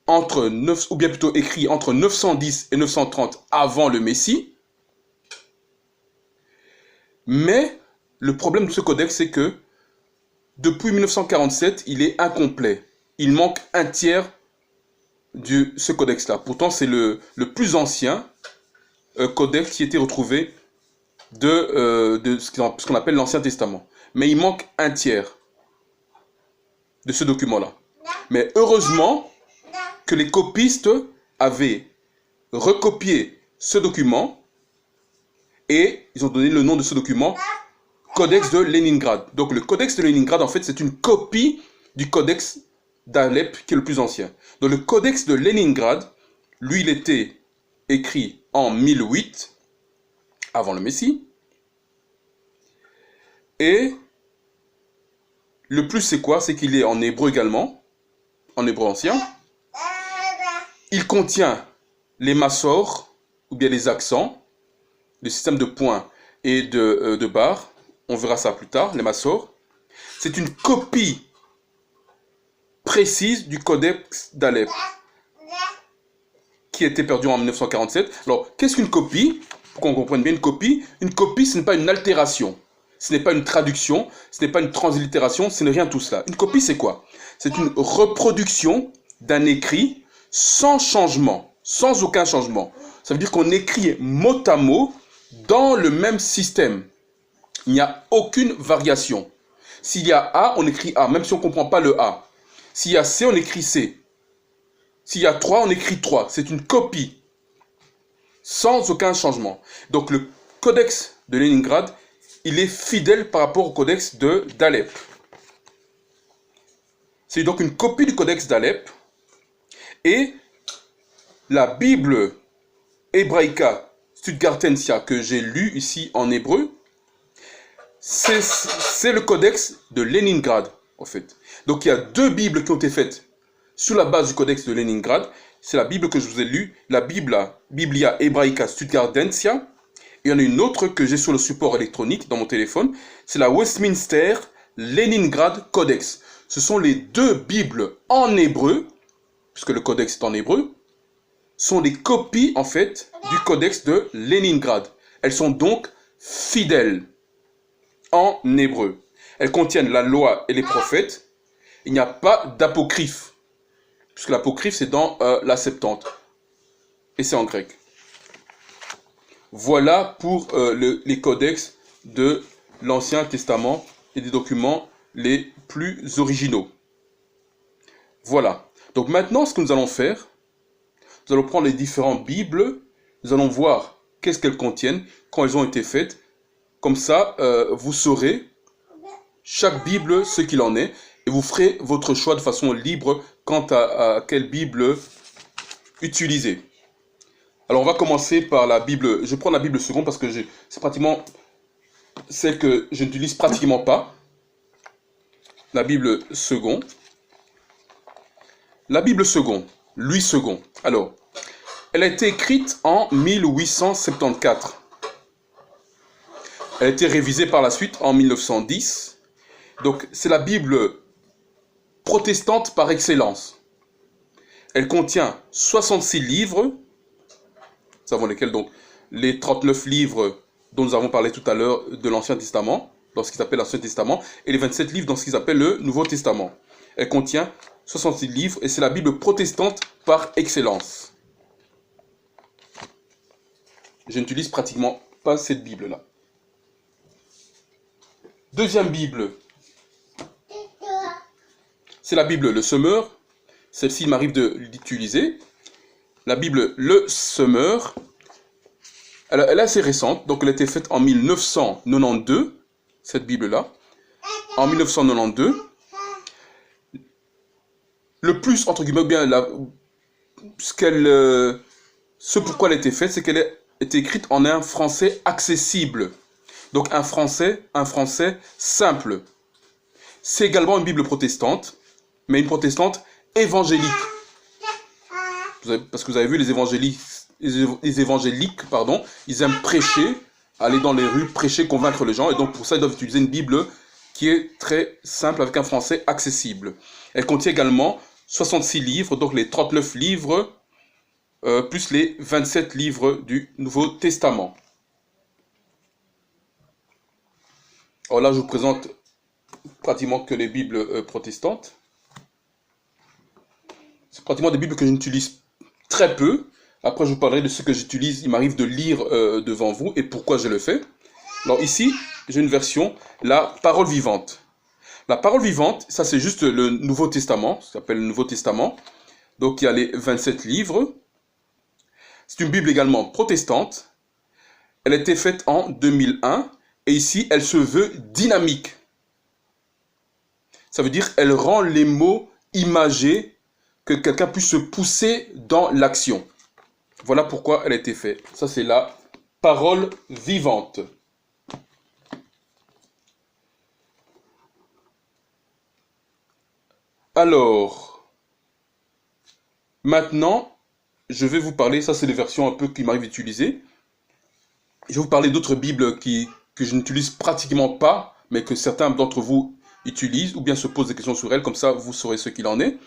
entre 9, ou bien plutôt écrit entre 910 et 930 avant le Messie. Mais le problème de ce codex, c'est que depuis 1947, il est incomplet. Il manque un tiers de ce codex-là. Pourtant, c'est le plus ancien codex qui a été retrouvé de ce qu'on appelle l'Ancien Testament. Mais il manque un tiers de ce document-là. Mais heureusement que les copistes avaient recopié ce document et ils ont donné le nom de ce document Codex de Leningrad. Donc le Codex de Leningrad, en fait, c'est une copie du Codex d'Alep qui est le plus ancien. Donc le Codex de Leningrad, lui, il était écrit en 1008, avant le Messie. Et le plus, c'est quoi? C'est qu'il est en hébreu également, en hébreu ancien. Il contient les massors, ou bien les accents, le système de points et de barres. On verra ça plus tard, les massors. C'est une copie précise du Codex d'Alep, qui a été perdu en 1947. Alors, qu'est-ce qu'une copie? Pour qu'on comprenne bien une copie, ce n'est pas une altération. Ce n'est pas une traduction, ce n'est pas une translittération, ce n'est rien de tout cela. Une copie, c'est quoi? C'est une reproduction d'un écrit sans changement, sans aucun changement. Ça veut dire qu'on écrit mot à mot dans le même système. Il n'y a aucune variation. S'il y a A, on écrit A, même si on ne comprend pas le A. S'il y a C, on écrit C. S'il y a 3, on écrit 3. C'est une copie, sans aucun changement. Donc le codex de Leningrad, il est fidèle par rapport au codex d'Alep. C'est donc une copie du codex d'Alep. Et la Bible Hebraica Stuttgartensia que j'ai lue ici en hébreu, c'est le codex de Leningrad, en fait. Donc il y a deux Bibles qui ont été faites sur la base du codex de Leningrad. C'est la Bible que je vous ai lue, la Biblia Hebraica Stuttgartensia. Et il y en a une autre que j'ai sur le support électronique dans mon téléphone. C'est la Westminster Leningrad Codex. Ce sont les deux Bibles en hébreu, puisque le codex est en hébreu, sont des copies, en fait, du codex de Leningrad. Elles sont donc fidèles en hébreu. Elles contiennent la loi et les prophètes. Il n'y a pas d'apocryphe, puisque l'apocryphe, c'est dans la Septante. Et c'est en grec. Voilà pour les codex de l'Ancien Testament et des documents les plus originaux. Voilà. Donc maintenant, ce que nous allons faire, nous allons prendre les différentes Bibles, nous allons voir qu'est-ce qu'elles contiennent, quand elles ont été faites. Comme ça, vous saurez chaque Bible ce qu'il en est, et vous ferez votre choix de façon libre quant à quelle Bible utiliser. Alors on va commencer par la Bible, je vais prendre la Bible seconde parce que c'est pratiquement celle que je n'utilise pratiquement pas. La Bible seconde. La Bible seconde, Louis II. Alors, elle a été écrite en 1874. Elle a été révisée par la suite en 1910. Donc, c'est la Bible protestante par excellence. Elle contient 66 livres. Nous savons lesquels, donc, les 39 livres dont nous avons parlé tout à l'heure de l'Ancien Testament, dans ce qu'ils appellent l'Ancien Testament, et les 27 livres dans ce qu'ils appellent le Nouveau Testament. Elle contient 66 livres et c'est la Bible protestante par excellence. Je n'utilise pratiquement pas cette Bible-là. Deuxième Bible, c'est la Bible Le Semeur. Celle-ci, il m'arrive de l'utiliser. La Bible Le Semeur, elle est assez récente, donc elle a été faite en 1992, cette Bible-là. En 1992. Le plus, entre guillemets, bien, ce pourquoi elle a été faite, c'est qu'elle a été écrite en un français accessible. Donc un français simple. C'est également une Bible protestante, mais une protestante évangélique. Parce que vous avez vu, les évangéliques, pardon, ils aiment prêcher, aller dans les rues, prêcher, convaincre les gens. Et donc pour ça, ils doivent utiliser une Bible qui est très simple, avec un français accessible. Elle contient également 66 livres, donc les 39 livres, plus les 27 livres du Nouveau Testament. Alors là, je vous présente pratiquement que les Bibles protestantes. C'est pratiquement des Bibles que je n'utilise très peu. Après, je vous parlerai de ce que j'utilise. Il m'arrive de lire devant vous et pourquoi je le fais. Alors ici, j'ai une version, la parole vivante. La parole vivante, ça c'est juste le Nouveau Testament, ça s'appelle le Nouveau Testament. Donc il y a les 27 livres. C'est une Bible également protestante. Elle a été faite en 2001 et ici, elle se veut dynamique. Ça veut dire qu'elle rend les mots imagés, que quelqu'un puisse se pousser dans l'action. Voilà pourquoi elle a été faite. Ça, c'est la parole vivante. Alors, maintenant, je vais vous parler, ça c'est les versions un peu qui m'arrivent d'utiliser. Je vais vous parler d'autres Bibles que je n'utilise pratiquement pas, mais que certains d'entre vous utilisent, ou bien se posent des questions sur elles, comme ça vous saurez ce qu'il en est.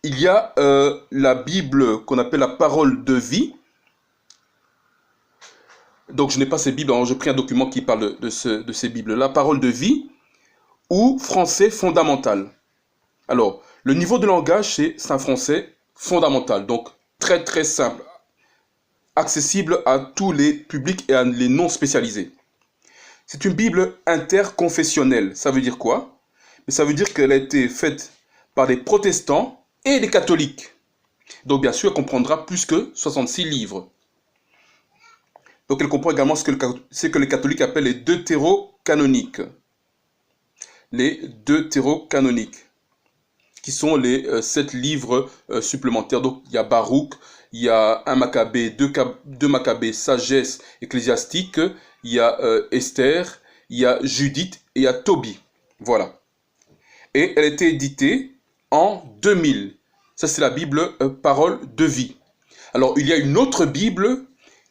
Il y a la Bible qu'on appelle la parole de vie. Donc je n'ai pas ces Bibles, j'ai pris un document qui parle de ces Bibles-là, parole de vie, ou français fondamental. Alors, le niveau de langage, c'est un français fondamental, donc très très simple, accessible à tous les publics et à les non spécialisés. C'est une Bible interconfessionnelle. Ça veut dire quoi? Mais ça veut dire qu'elle a été faite par des protestants et des catholiques. Donc bien sûr, elle comprendra plus que 66 livres. Donc elle comprend également ce que les catholiques appellent les deutérocanoniques. Les deutérocanoniques, qui sont les 7 livres supplémentaires. Donc il y a Baruch, il y a 1 Maccabée, 2 Maccabées, Sagesse ecclésiastique, il y a Esther, il y a Judith et il y a Tobie. Voilà. Et elle a été éditée en 2000. Ça, c'est la Bible Parole de vie. Alors, il y a une autre Bible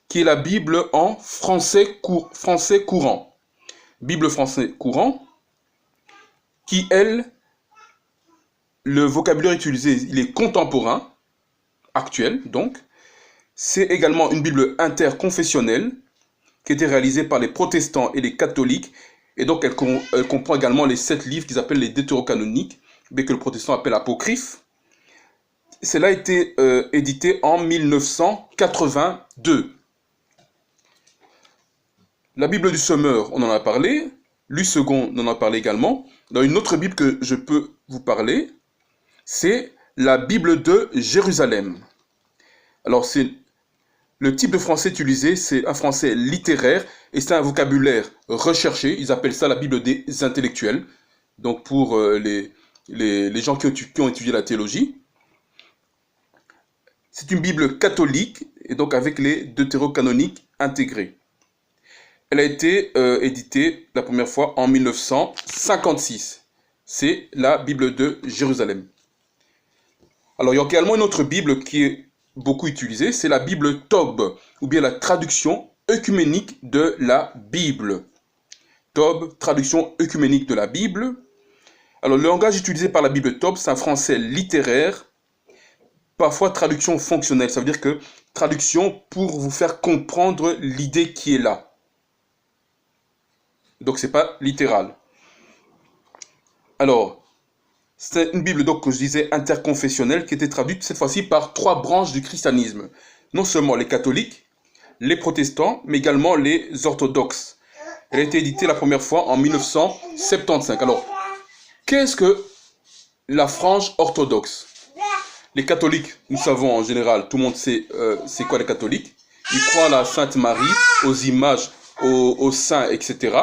qui est la Bible en français courant. Bible français courant, qui, elle, le vocabulaire utilisé, il est contemporain, actuel, donc. C'est également une Bible interconfessionnelle qui a été réalisée par les protestants et les catholiques. Et donc, elle comprend également les 7 livres qu'ils appellent les deutérocanoniques, mais que le protestant appelle apocryphes. Cela a été édité en 1982. La Bible du Semeur, on en a parlé. L'U-Second, on en a parlé également. Dans une autre Bible que je peux vous parler, c'est la Bible de Jérusalem. Alors, le type de français utilisé, c'est un français littéraire et c'est un vocabulaire recherché. Ils appellent ça la Bible des intellectuels. Donc, pour les gens qui ont étudié la théologie. C'est une Bible catholique et donc avec les deutérocanoniques intégrés. Elle a été éditée la première fois en 1956. C'est la Bible de Jérusalem. Alors, il y a également une autre Bible qui est beaucoup utilisée, c'est la Bible Tob, ou bien la traduction œcuménique de la Bible. Tob, traduction œcuménique de la Bible. Alors, le langage utilisé par la Bible Tob, c'est un français littéraire, parfois traduction fonctionnelle. Ça veut dire que traduction pour vous faire comprendre l'idée qui est là. Donc, c'est pas littéral. Alors, c'est une Bible, donc, que je disais, interconfessionnelle, qui était traduite cette fois-ci par 3 branches du christianisme. Non seulement les catholiques, les protestants, mais également les orthodoxes. Elle a été éditée la première fois en 1975. Alors, qu'est-ce que la frange orthodoxe? Les catholiques, nous savons en général, tout le monde sait c'est quoi les catholiques. Ils croient à la Sainte Marie, aux images, aux saints, etc.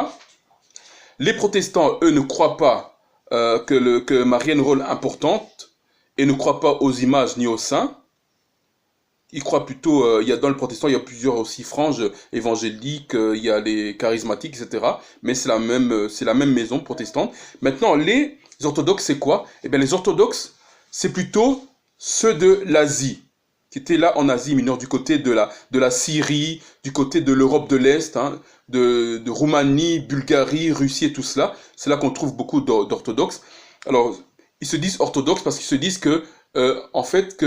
Les protestants, eux, ne croient pas que Marie a un rôle important et ne croient pas aux images ni aux saints. ils croient plutôt, il y a dans le protestant, il y a plusieurs aussi franges évangéliques, il y a les charismatiques, etc. Mais c'est la même maison protestante. Maintenant, les orthodoxes, c'est quoi? Eh bien, les orthodoxes, c'est plutôt ceux de l'Asie, qui étaient là en Asie mineure, du côté de la Syrie, du côté de l'Europe de l'Est, hein, de Roumanie, Bulgarie, Russie et tout cela. C'est là qu'on trouve beaucoup d'orthodoxes. Alors, ils se disent orthodoxes parce qu'ils se disent que, en fait,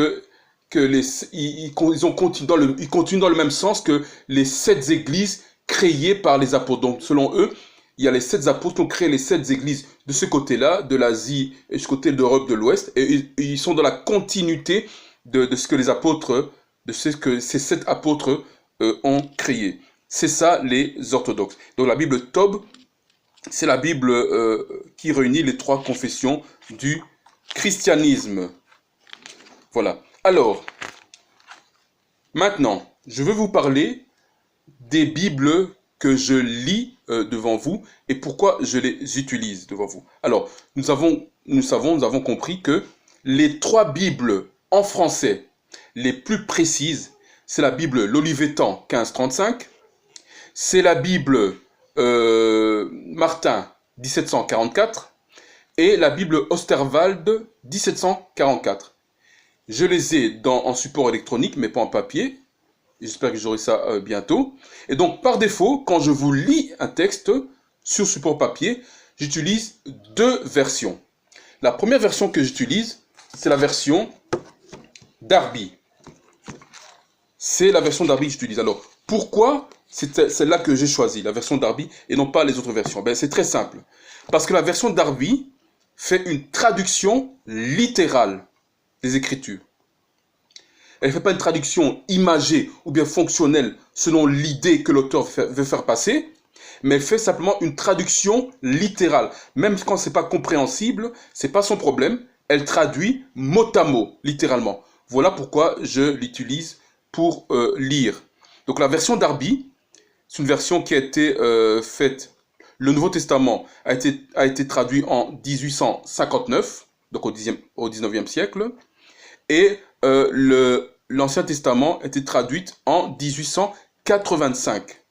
ils continuent dans le même sens que les 7 églises créées par les apôtres. Donc, selon eux, il y a les 7 apôtres qui ont créé les 7 églises de ce côté-là, de l'Asie et de ce côté de l'Europe de l'Ouest, et ils sont dans la continuité de ce que les apôtres, de ce que ces 7 apôtres ont créé. C'est ça les orthodoxes. Donc la Bible Tob, c'est la Bible qui réunit les 3 confessions du christianisme. Voilà. Alors, maintenant, je veux vous parler des Bibles que je lis devant vous et pourquoi je les utilise devant vous. Alors, nous avons compris que les 3 Bibles en français les plus précises, c'est la Bible L'Olivetan 1535, c'est la Bible Martin 1744 et la Bible Osterwald 1744. Je les ai en support électronique, mais pas en papier. J'espère que j'aurai ça bientôt. Et donc, par défaut, quand je vous lis un texte sur support papier, j'utilise 2 versions. La première version que j'utilise, c'est la version Darby. C'est la version Darby que j'utilise. Alors, pourquoi c'est celle-là que j'ai choisie, la version Darby, et non pas les autres versions? Ben, c'est très simple. Parce que la version Darby fait une traduction littérale des Écritures. Elle ne fait pas une traduction imagée ou bien fonctionnelle selon l'idée que l'auteur veut faire passer, mais elle fait simplement une traduction littérale. Même quand ce n'est pas compréhensible, ce n'est pas son problème. Elle traduit mot à mot, littéralement. Voilà pourquoi je l'utilise pour lire. Donc la version Darby, c'est une version qui a été faite. Le Nouveau Testament a été traduit en 1859, donc au 19e siècle. Et l'Ancien Testament a été traduit en 1885.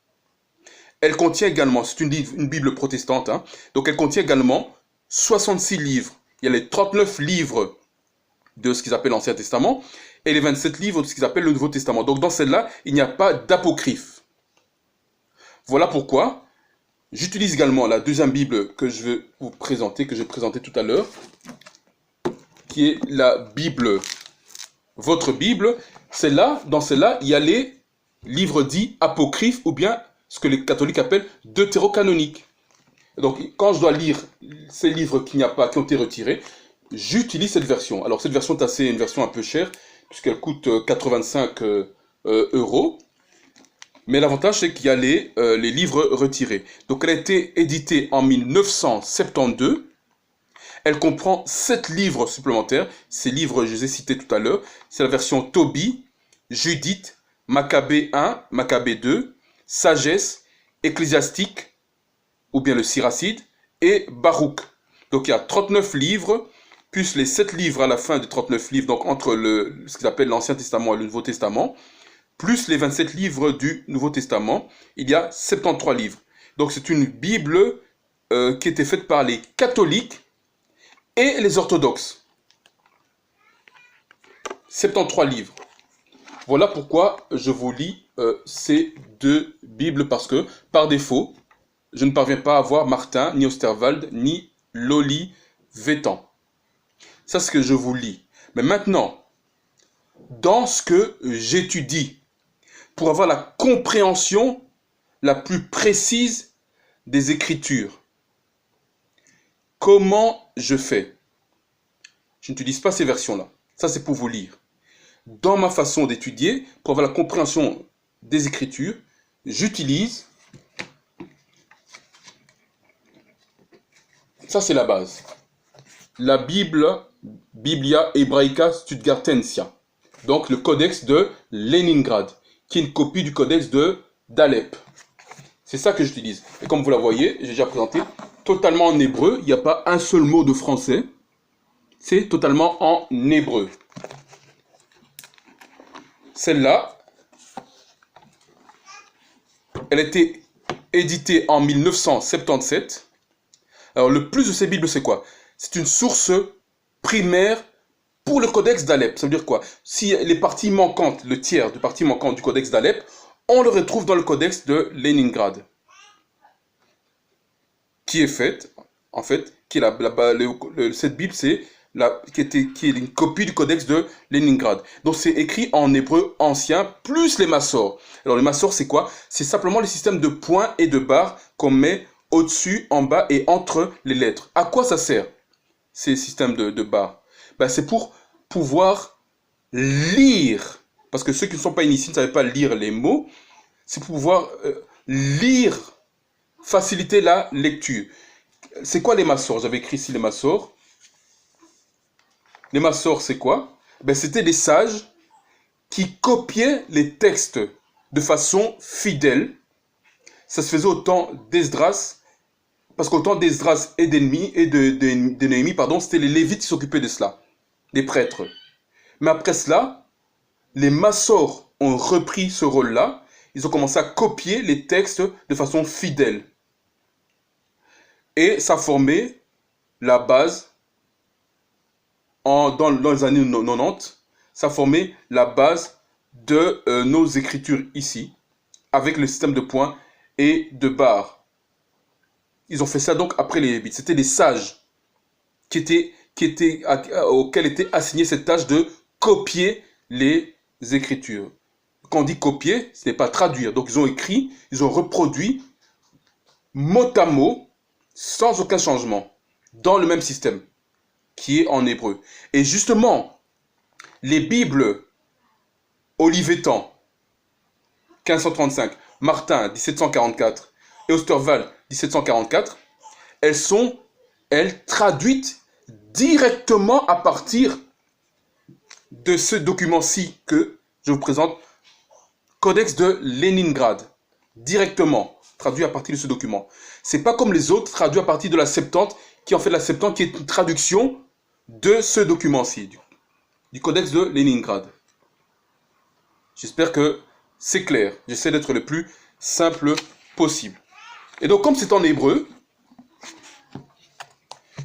Elle contient également, c'est une Bible protestante, hein, donc elle contient également 66 livres. Il y a les 39 livres de ce qu'ils appellent l'Ancien Testament et les 27 livres de ce qu'ils appellent le Nouveau Testament. Donc dans celle-là, il n'y a pas d'apocryphe. Voilà pourquoi j'utilise également la deuxième Bible que je vais vous présenter, que j'ai présentée tout à l'heure, qui est la Bible, votre Bible. Dans celle-là, il y a les livres dits apocryphes ou bien ce que les catholiques appellent deutérocanoniques. Donc, quand je dois lire ces livres qui ont été retirés, j'utilise cette version. Alors, cette version est une version un peu chère, puisqu'elle coûte 85 €. Mais l'avantage, c'est qu'il y a les livres retirés. Donc, elle a été éditée en 1972. Elle comprend 7 livres supplémentaires. Ces livres, je les ai cités tout à l'heure. C'est la version Tobie, Judith, Maccabée 1, Maccabée 2, Sagesse, Ecclésiastique, ou bien le Siracide, et Baruch. Donc il y a 39 livres, plus les 7 livres à la fin des 39 livres, donc entre ce qu'ils appellent l'Ancien Testament et le Nouveau Testament, plus les 27 livres du Nouveau Testament, il y a 73 livres. Donc c'est une Bible qui était faite par les catholiques et les orthodoxes. 73 livres. Voilà pourquoi je vous lis ces 2 Bibles, parce que, par défaut, je ne parviens pas à voir Martin, ni Osterwald, ni l'Olivetan. Ça, c'est ce que je vous lis. Mais maintenant, dans ce que j'étudie, pour avoir la compréhension la plus précise des Écritures, comment je fais? Je n'utilise pas ces versions-là. Ça, c'est pour vous lire. Dans ma façon d'étudier, pour avoir la compréhension des Écritures, j'utilise, ça c'est la base, la Biblia Hebraica Stuttgartensia, donc le codex de Leningrad, qui est une copie du codex d'Alep. C'est ça que j'utilise. Et comme vous la voyez, j'ai déjà présenté, totalement en hébreu, il n'y a pas un seul mot de français, c'est totalement en hébreu. Celle-là, elle a été éditée en 1977. Alors, le plus de ces Bibles, c'est quoi? C'est une source primaire pour le codex d'Alep. Ça veut dire quoi? Si les parties manquantes, le tiers de parties manquantes du codex d'Alep, on le retrouve dans le codex de Leningrad, qui est faite, en fait, qui est cette Bible, c'est qui est une copie du codex de Leningrad. Donc c'est écrit en hébreu ancien, plus les massors. Alors les massors, c'est quoi? C'est simplement les systèmes de points et de barres qu'on met au-dessus, en bas et entre les lettres. À quoi ça sert, ces systèmes de barres? Ben, c'est pour pouvoir lire, parce que ceux qui ne sont pas initiés ne savent pas lire les mots, c'est pour pouvoir lire, faciliter la lecture. C'est quoi les massors? J'avais écrit ici les massors. Les massors, c'est quoi? Ben, c'était des sages qui copiaient les textes de façon fidèle. Ça se faisait au temps d'Esdras, parce qu'au temps d'Esdras et de Néhémie, pardon, c'était les Lévites qui s'occupaient de cela, des prêtres. Mais après cela, les massors ont repris ce rôle-là. Ils ont commencé à copier les textes de façon fidèle. Et ça formait la base, dans les années 90, ça formait la base de nos écritures ici, avec le système de points et de barres. Ils ont fait ça donc après les Lévites. C'était les sages auxquels était assignée cette tâche de copier les écritures. Quand on dit copier, ce n'est pas traduire. Donc ils ont écrit, ils ont reproduit mot à mot, sans aucun changement, dans le même système, qui est en hébreu. Et justement, les Bibles Olivetan, 1535, Martin, 1744, et Osterwald, 1744, elles traduites directement à partir de ce document-ci que je vous présente, Codex de Leningrad, directement traduit à partir de ce document. C'est pas comme les autres traduits à partir de la Septante, qui en fait la Septante qui est une traduction de ce document-ci, du Codex de Leningrad. J'espère que c'est clair. J'essaie d'être le plus simple possible. Et donc, comme c'est en hébreu,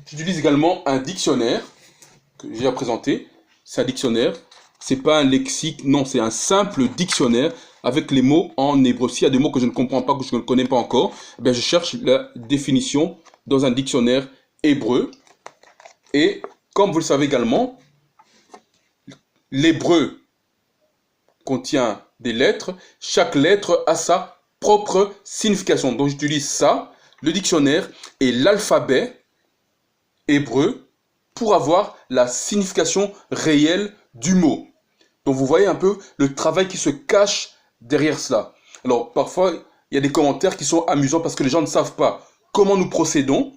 j'utilise également un dictionnaire que j'ai à présenter. C'est un dictionnaire. C'est pas un lexique, non, c'est un simple dictionnaire avec les mots en hébreu. S'il y a des mots que je ne comprends pas, que je ne connais pas encore, je cherche la définition dans un dictionnaire hébreu. Et comme vous le savez également, l'hébreu contient des lettres. Chaque lettre a sa propre signification. Donc j'utilise ça, le dictionnaire et l'alphabet hébreu pour avoir la signification réelle du mot. Donc vous voyez un peu le travail qui se cache derrière cela. Alors parfois, il y a des commentaires qui sont amusants parce que les gens ne savent pas comment nous procédons,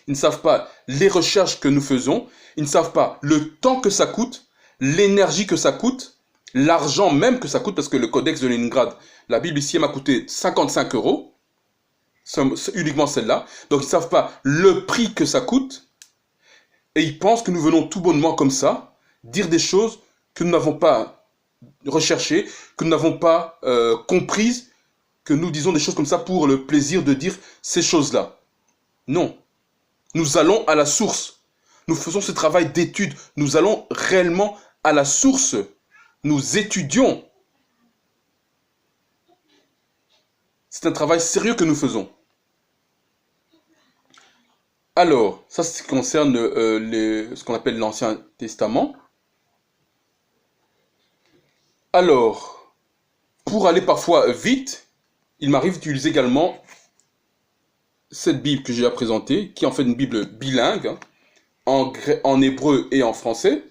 ils ne savent pas les recherches que nous faisons, ils ne savent pas le temps que ça coûte, l'énergie que ça coûte, l'argent même que ça coûte, parce que le codex de Leningrad, la Bible ici, m'a coûté 55 €, uniquement celle-là. Donc ils ne savent pas le prix que ça coûte, et ils pensent que nous venons tout bonnement comme ça, dire des choses que nous n'avons pas recherchées, que nous n'avons pas comprises, que nous disons des choses comme ça pour le plaisir de dire ces choses-là. Non. Nous allons à la source. Nous faisons ce travail d'étude. Nous allons réellement à la source. Nous étudions. C'est un travail sérieux que nous faisons. Alors, ça, c'est ce qui concerne ce qu'on appelle l'Ancien Testament. Alors, pour aller parfois vite, il m'arrive d'utiliser également cette Bible que j'ai à présenter, qui est en fait une Bible bilingue, en hébreu et en français.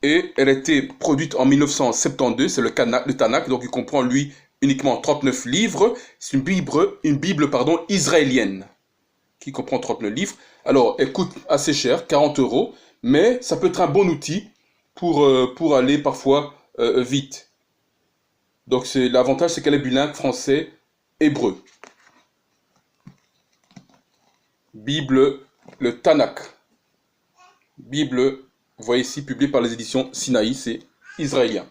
Et elle a été produite en 1972, c'est le Tanakh, donc il comprend lui uniquement 39 livres. C'est une Bible israélienne, qui comprend 39 livres. Alors, elle coûte assez cher, 40 €, mais ça peut être un bon outil pour aller parfois vite. Donc l'avantage, c'est qu'elle est bilingue français-hébreu. Bible, le Tanakh. Bible Vous voyez ici, publié par les éditions Sinaï, c'est israélien.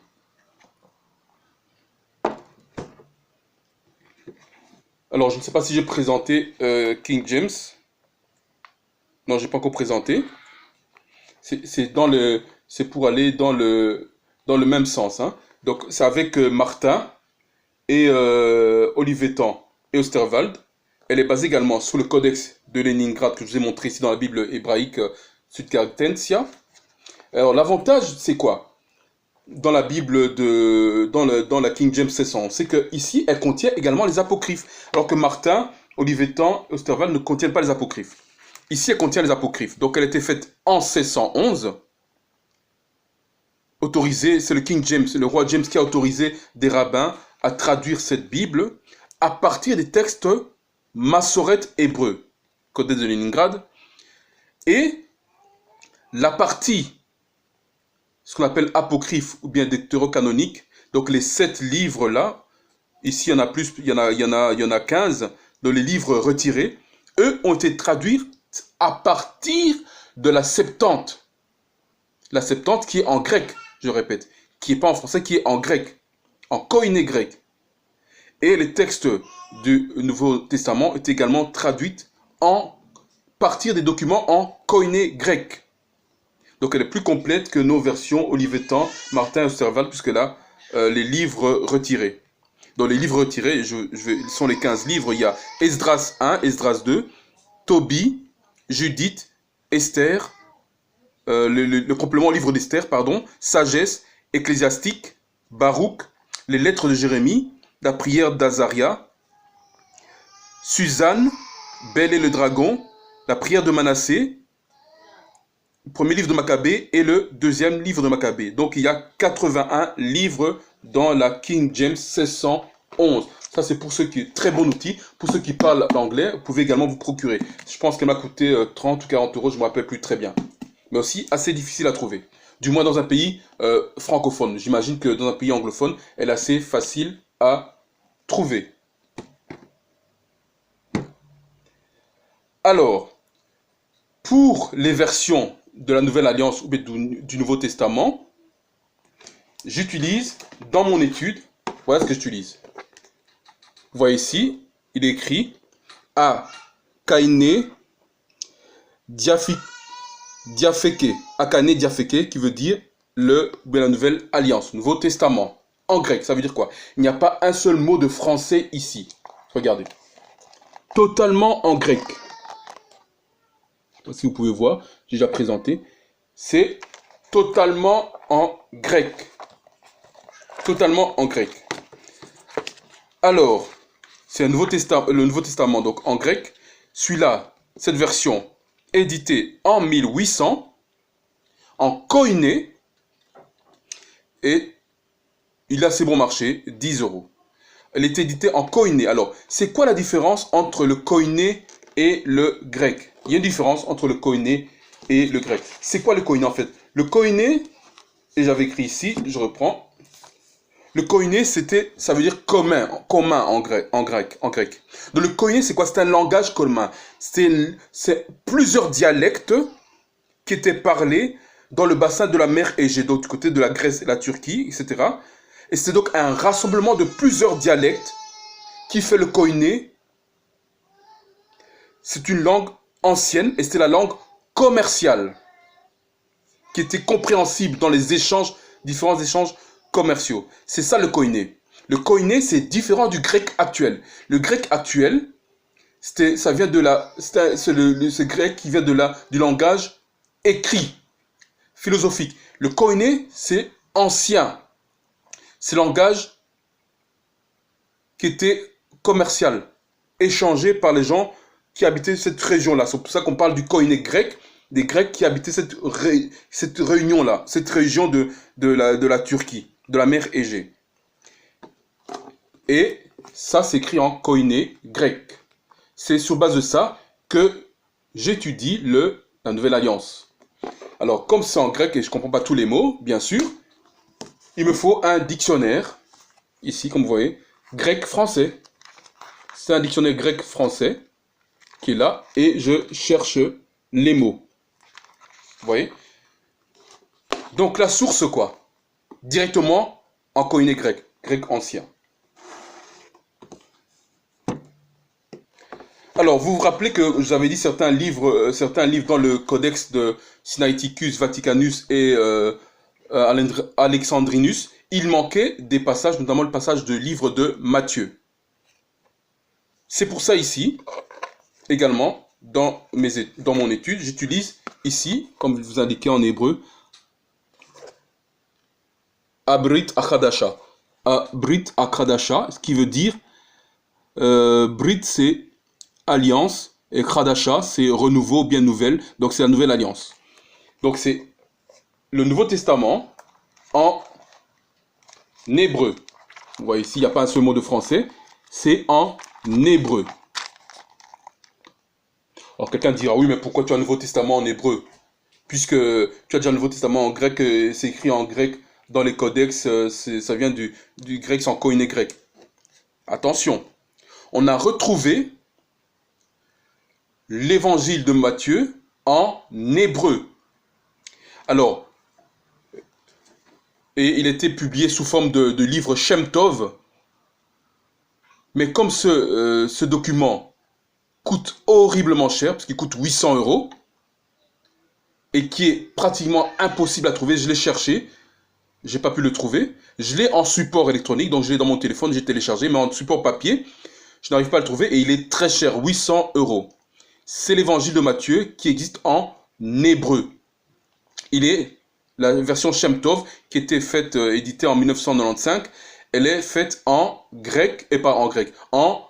Alors, je ne sais pas si j'ai présenté King James. Non, j'ai pas encore présenté. C'est pour aller dans le même sens, hein. Donc, c'est avec Martin et Olivetan et Osterwald. Elle est basée également sur le codex de Leningrad que je vous ai montré ici dans la Bible hébraïque Südkartentia. Alors, l'avantage, c'est quoi? Dans la Bible dans la King James 1611, c'est que ici, elle contient également les apocryphes, alors que Martin, Olivetan et Osterwald ne contiennent pas les apocryphes. Ici, elle contient les apocryphes. Donc, elle a été faite en 1611. Autorisée, c'est le King James, le roi James qui a autorisé des rabbins à traduire cette Bible à partir des textes massorètes hébreux, codex de Leningrad. Et la partie, ce qu'on appelle apocryphe ou bien deutérocanonique, donc les 7 livres-là, ici il y en a plus, il y en a 15, dans les livres retirés, eux ont été traduits à partir de la Septante. La Septante qui est en grec, je répète, qui n'est pas en français, qui est en grec, en koiné grec. Et les textes du Nouveau Testament est également traduits en partir des documents en koiné grec. Donc elle est plus complète que nos versions Olivetan, Martin et Osterwald, puisque là, les livres retirés. Dans les livres retirés, ils sont les 15 livres, il y a Esdras 1, Esdras 2, Tobie, Judith, Esther, le complément au livre d'Esther, pardon, Sagesse, Ecclésiastique, Baruch, les lettres de Jérémie, la prière d'Azaria, Suzanne, Bel et le dragon, la prière de Manassé, le premier livre de Maccabée et le deuxième livre de Maccabée. Donc il y a 81 livres dans la King James 1611. Ça c'est pour ceux qui, très bon outil, pour ceux qui parlent l'anglais, vous pouvez également vous procurer. Je pense qu'elle m'a coûté 30 ou 40 euros, je ne me rappelle plus très bien. Mais aussi assez difficile à trouver. Du moins dans un pays francophone. J'imagine que dans un pays anglophone, elle est assez facile à trouver. Alors, pour les versions de la Nouvelle Alliance ou du Nouveau Testament, j'utilise dans mon étude, voilà ce que j'utilise. Vous voyez ici, il est écrit A Kainé Diafeke, Akane Diafeke, qui veut dire la Nouvelle Alliance, Nouveau Testament. En grec, ça veut dire quoi? Il n'y a pas un seul mot de français ici. Regardez. Totalement en grec. Si vous pouvez voir, j'ai déjà présenté. C'est totalement en grec. Totalement en grec. Alors, c'est le Nouveau Testament, donc en grec. Celui-là, cette version, éditée en 1800, en koiné, et il a assez bon marché, 10 euros. Elle est éditée en koiné. Alors, c'est quoi la différence entre le koiné et le grec? Il y a une différence entre le koiné et le grec. C'est quoi le koiné en fait? Le koiné, et j'avais écrit ici, je reprends. Le koiné, ça veut dire commun en grec. Donc le koiné, c'est quoi? C'est un langage commun. C'est plusieurs dialectes qui étaient parlés dans le bassin de la mer Égée, donc du côté de la Grèce et la Turquie, etc. Et c'est donc un rassemblement de plusieurs dialectes qui fait le koiné. C'est une langue ancienne et c'était la langue commerciale qui était compréhensible dans les échanges, différents échanges commerciaux. C'est ça le koiné. Le koiné, c'est différent du grec actuel. Le grec actuel, ça vient de ce grec qui vient du langage écrit, philosophique. Le koiné, c'est ancien. C'est le langage qui était commercial, échangé par les gens qui habitaient cette région-là. C'est pour ça qu'on parle du koiné grec, des Grecs qui habitaient cette réunion-là, cette région de la Turquie, de la mer Égée. Et ça s'écrit en koiné grec. C'est sur base de ça que j'étudie la Nouvelle Alliance. Alors, comme c'est en grec et je ne comprends pas tous les mots, bien sûr, il me faut un dictionnaire, ici, comme vous voyez, grec-français. C'est un dictionnaire grec-français qui est là, et je cherche les mots. Vous voyez? Donc la source quoi? Directement en koiné grec, grec ancien. Alors, vous vous rappelez que j'avais dit certains livres dans le codex de Sinaiticus, Vaticanus et Alexandrinus, il manquait des passages, notamment le passage de livre de Matthieu. C'est pour ça ici, également, dans mon étude, j'utilise ici, comme je vous indiquais en hébreu, Abrit Achadasha. Abrit Achadasha, ce qui veut dire, Brit c'est alliance, et Khadasha, c'est renouveau, bien nouvelle, donc c'est la nouvelle alliance. Donc c'est le Nouveau Testament en hébreu. Vous voyez ici, il n'y a pas un seul mot de français, c'est en hébreu. Alors quelqu'un dira, oui, mais pourquoi tu as un Nouveau Testament en hébreu? Puisque tu as déjà un Nouveau Testament en grec, c'est écrit en grec dans les codex, ça vient du grec sans koiné grec. Attention, on a retrouvé l'évangile de Matthieu en hébreu. Alors, et il était publié sous forme de livre Shem Tov, mais comme ce document coûte horriblement cher, parce qu'il coûte 800 €, et qui est pratiquement impossible à trouver, je l'ai cherché, j'ai pas pu le trouver, je l'ai en support électronique, donc je l'ai dans mon téléphone, j'ai téléchargé, mais en support papier, je n'arrive pas à le trouver, et il est très cher, 800 €. C'est l'évangile de Matthieu qui existe en hébreu. Il est la version Shem Tov qui était faite, éditée en 1995. Elle est faite en grec, et pas en grec, en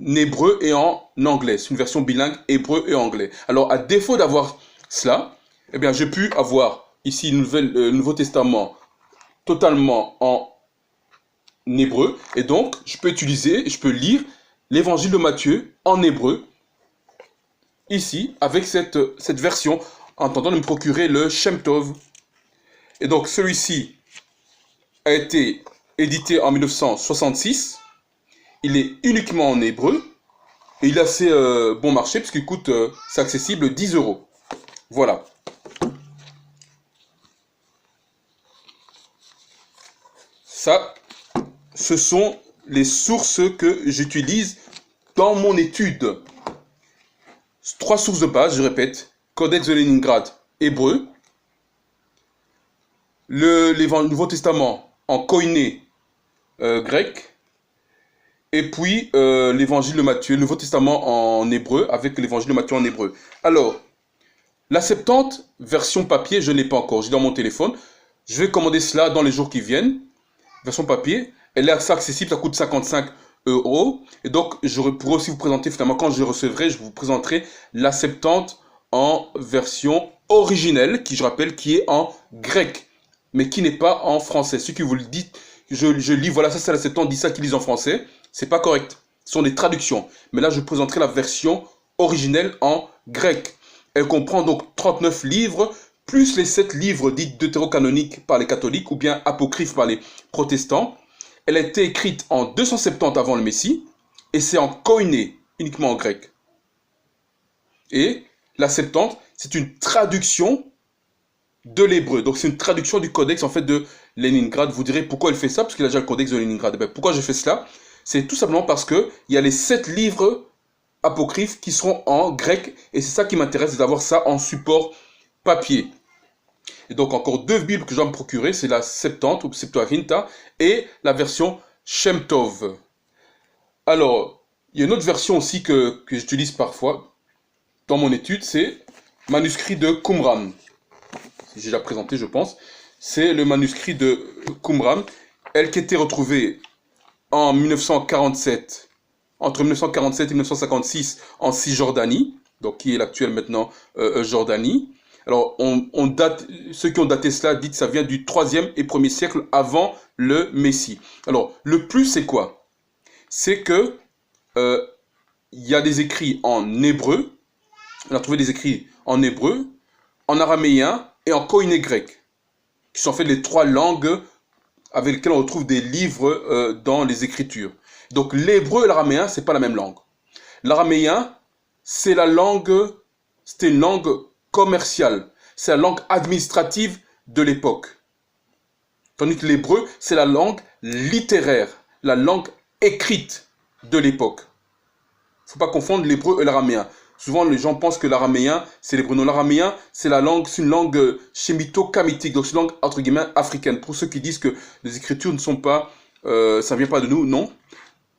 hébreu et en anglais. C'est une version bilingue hébreu et anglais. Alors, à défaut d'avoir cela, eh bien, j'ai pu avoir ici le Nouveau Testament totalement en hébreu. Et donc, je peux lire l'évangile de Matthieu en hébreu ici, avec cette version, en tentant de me procurer le Shem Tov. Et donc, celui-ci a été édité en 1966. Il est uniquement en hébreu. Et il est assez bon marché, puisqu'il coûte, c'est accessible, 10 €. Voilà. Ça, ce sont les sources que j'utilise dans mon étude. 3 sources de base, je répète. Codex de Léningrad, hébreu. Le Nouveau Testament en koiné grec. Et puis l'évangile de Matthieu, le Nouveau Testament en hébreu, avec l'évangile de Matthieu en hébreu. Alors, la Septante, version papier, je ne l'ai pas encore. J'ai dans mon téléphone. Je vais commander cela dans les jours qui viennent. Version papier. Elle est assez accessible, ça coûte 55 €. Et donc, je pourrais aussi vous présenter, finalement, quand je recevrai, je vous présenterai la Septante en version originelle, qui, je rappelle, qui est en grec, mais qui n'est pas en français. Ceux qui vous le dites, je lis, voilà, ça c'est la Septante, dit ça qu'ils lisent en français, c'est pas correct. Ce sont des traductions. Mais là, je présenterai la version originelle en grec. Elle comprend donc 39 livres, plus les 7 livres dits deutérocanoniques par les catholiques, ou bien apocryphes par les protestants. Elle a été écrite en 270 avant le Messie, et c'est en koiné, uniquement en grec. Et la Septante, c'est une traduction de l'hébreu. Donc c'est une traduction du codex en fait de Léningrad. Vous direz pourquoi elle fait ça, parce qu'il a déjà le codex de Léningrad. Et bien, pourquoi je fais cela? C'est tout simplement parce que il y a les 7 livres apocryphes qui seront en grec, et c'est ça qui m'intéresse, c'est d'avoir ça en support papier. Et donc encore 2 Bibles que je dois me procurer, c'est la Septante ou Septuaginta et la version Shem Tov. Alors, il y a une autre version aussi que j'utilise parfois dans mon étude, c'est manuscrit de Qumran. J'ai déjà présenté, je pense. C'est le manuscrit de Qumran, elle qui était retrouvée en 1947, entre 1947 et 1956 en Cisjordanie, donc qui est l'actuelle maintenant Jordanie. Alors, ceux qui ont daté cela disent que ça vient du 3e et 1er siècle avant le Messie. Alors, le plus, c'est quoi? C'est que il y a des écrits en hébreu. On a trouvé des écrits en hébreu, en araméen et en koiné grec, qui sont en fait les 3 langues avec lesquelles on retrouve des livres dans les Écritures. Donc, l'hébreu et l'araméen, c'est pas la même langue. L'araméen, c'était une langue commerciale. C'est la langue administrative de l'époque. Tandis que l'hébreu, c'est la langue littéraire, la langue écrite de l'époque. Il ne faut pas confondre l'hébreu et l'araméen. Souvent, les gens pensent que l'araméen, c'est l'hébreu. Non, l'araméen, c'est une langue sémito-kamitique, donc c'est une langue, entre guillemets, africaine. Pour ceux qui disent que les écritures ne sont pas, ça ne vient pas de nous, non.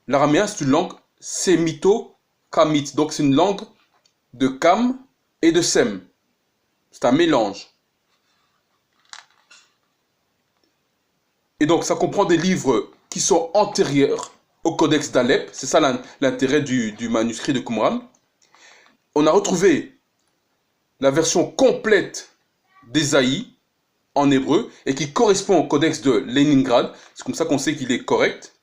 L'araméen, c'est une langue sémito-kamite, donc c'est une langue de Kam et de Sem. C'est un mélange. Et donc, ça comprend des livres qui sont antérieurs au codex d'Alep. C'est ça l'intérêt du manuscrit de Qumran. On a retrouvé la version complète d'Ésaïe en hébreu et qui correspond au codex de Leningrad. C'est comme ça qu'on sait qu'il est correct.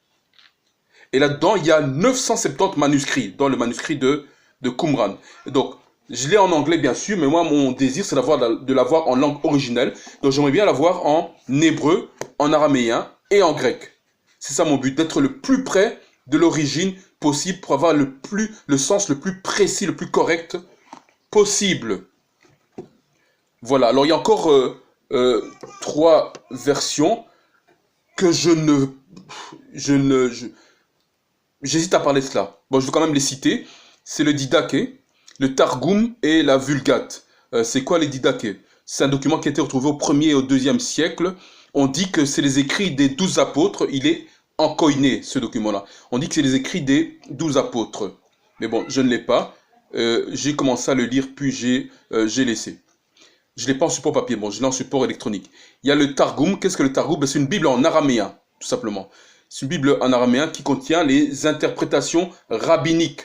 Et là-dedans, il y a 970 manuscrits dans le manuscrit de Qumran. Et donc, je l'ai en anglais bien sûr, mais moi, mon désir, c'est de l'avoir en langue originelle. Donc, j'aimerais bien l'avoir en hébreu, en araméen et en grec. C'est ça mon but, d'être le plus près de l'origine possible pour avoir le sens le plus précis, le plus correct possible. Voilà, alors il y a encore 3 versions que j'hésite à parler de cela. Bon, je vais quand même les citer. C'est le Didaché, le Targum et la Vulgate. C'est quoi les Didaché? C'est un document qui a été retrouvé au 1er et au 2e siècle. On dit que c'est les écrits des 12 apôtres. Il est en koiné, ce document-là. On dit que c'est les écrits des 12 apôtres. Mais bon, je ne l'ai pas. J'ai commencé à le lire, puis j'ai laissé. Je ne l'ai pas en support papier, bon, je l'ai en support électronique. Il y a le Targum. Qu'est-ce que le Targum? C'est une Bible en araméen, tout simplement. C'est une Bible en araméen qui contient les interprétations rabbiniques,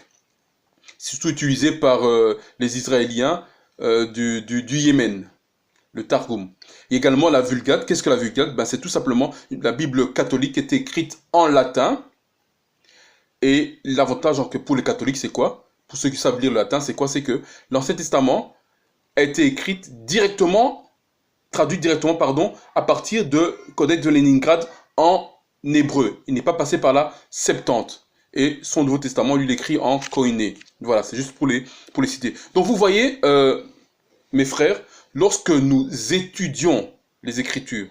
surtout utilisées par les Israéliens du Yémen. Le Targum. Et également la Vulgate. Qu'est-ce que la Vulgate? Ben, c'est tout simplement la Bible catholique qui est écrite en latin. Et l'avantage pour les catholiques, c'est quoi? Pour ceux qui savent lire le latin, c'est quoi? C'est que l'Ancien Testament a été traduit directement, à partir de Codex de Leningrad en hébreu. Il n'est pas passé par la Septante. Et son Nouveau Testament, lui, l'écrit en koiné. Voilà, c'est juste pour les citer. Donc vous voyez, mes frères, lorsque nous étudions les Écritures,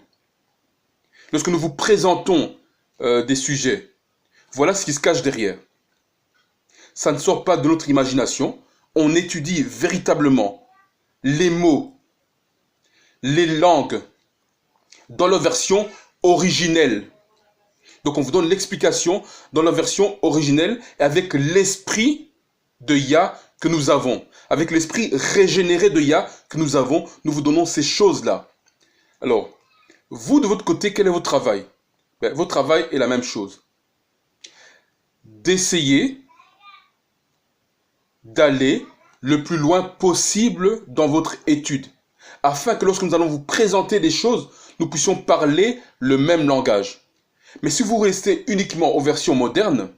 lorsque nous vous présentons des sujets, voilà ce qui se cache derrière. Ça ne sort pas de notre imagination. On étudie véritablement les mots, les langues, dans leur version originelle. Donc on vous donne l'explication dans la version originelle et avec l'esprit de Yah que nous avons. Avec l'esprit régénéré de Yah que nous avons, nous vous donnons ces choses-là. Alors, vous de votre côté, quel est votre travail? Votre travail est la même chose. D'essayer d'aller le plus loin possible dans votre étude, afin que lorsque nous allons vous présenter des choses, nous puissions parler le même langage. Mais si vous restez uniquement aux versions modernes,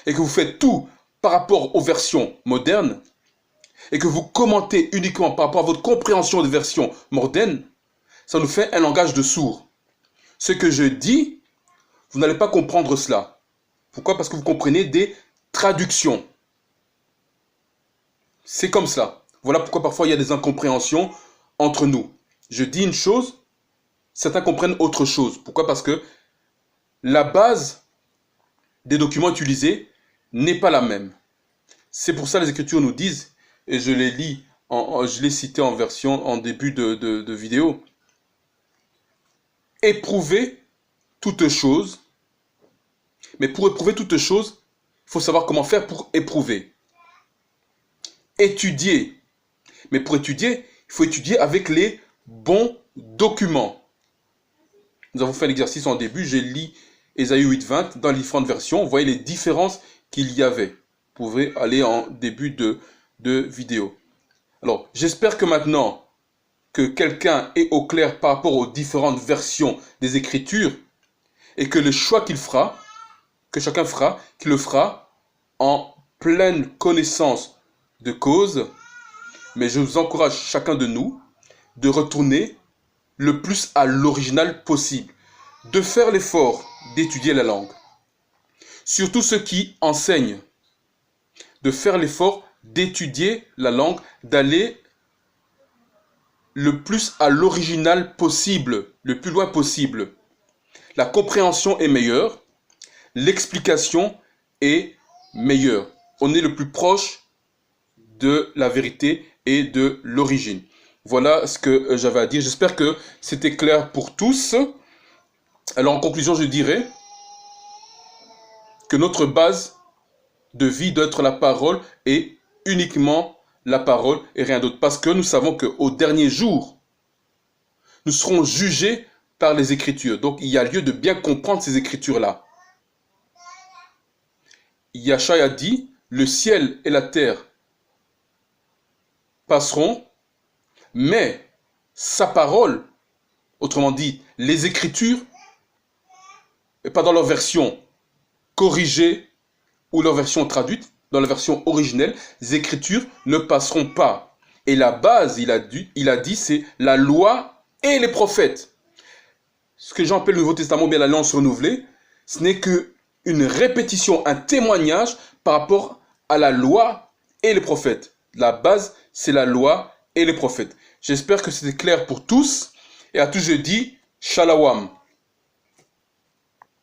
et que vous faites tout par rapport aux versions modernes, et que vous commentez uniquement par rapport à votre compréhension des versions modernes, ça nous fait un langage de sourds. Ce que je dis, vous n'allez pas comprendre cela. Pourquoi? Parce que vous comprenez des traductions. C'est comme cela. Voilà pourquoi parfois il y a des incompréhensions entre nous. Je dis une chose, certains comprennent autre chose. Pourquoi? Parce que la base des documents utilisés n'est pas la même. C'est pour ça que les Écritures nous disent, et je les lis, je l'ai cité en début de vidéo, éprouver toutes choses, mais pour éprouver toutes choses, il faut savoir comment faire pour éprouver. Étudier, mais pour étudier, il faut étudier avec les bons documents. Nous avons fait l'exercice en début, j'ai lu Ésaïe 8.20 dans les différentes versions, vous voyez les différences qu'il y avait. Vous pouvez aller en début de vidéo. Alors, j'espère que maintenant que quelqu'un est au clair par rapport aux différentes versions des Écritures et que le choix qu'il fera, que chacun fera, qu'il le fera en pleine connaissance de cause. Mais je vous encourage, chacun de nous, de retourner le plus à l'original possible, de faire l'effort d'étudier la langue. Surtout ceux qui enseignent, de faire l'effort d'étudier la langue, d'aller le plus à l'original possible, le plus loin possible. La compréhension est meilleure, l'explication est meilleure. On est le plus proche de la vérité et de l'origine. Voilà ce que j'avais à dire. J'espère que c'était clair pour tous. Alors en conclusion, je dirais que notre base de vie doit être la parole et uniquement la parole et rien d'autre. Parce que nous savons qu'au dernier jour, nous serons jugés par les Écritures. Donc il y a lieu de bien comprendre ces Écritures-là. Yahshua a dit, le ciel et la terre passeront, mais sa parole, autrement dit, les Écritures, et pas dans leur version corrigée ou leur version traduite, dans la version originelle, les Écritures ne passeront pas. Et la base, il a dit, c'est la loi et les prophètes. Ce que j'appelle le Nouveau Testament, bien l'Alliance renouvelée, ce n'est qu'une répétition, un témoignage par rapport à la loi et les prophètes. La base, c'est la loi et les prophètes. J'espère que c'était clair pour tous. Et à tous, je dis Shalom.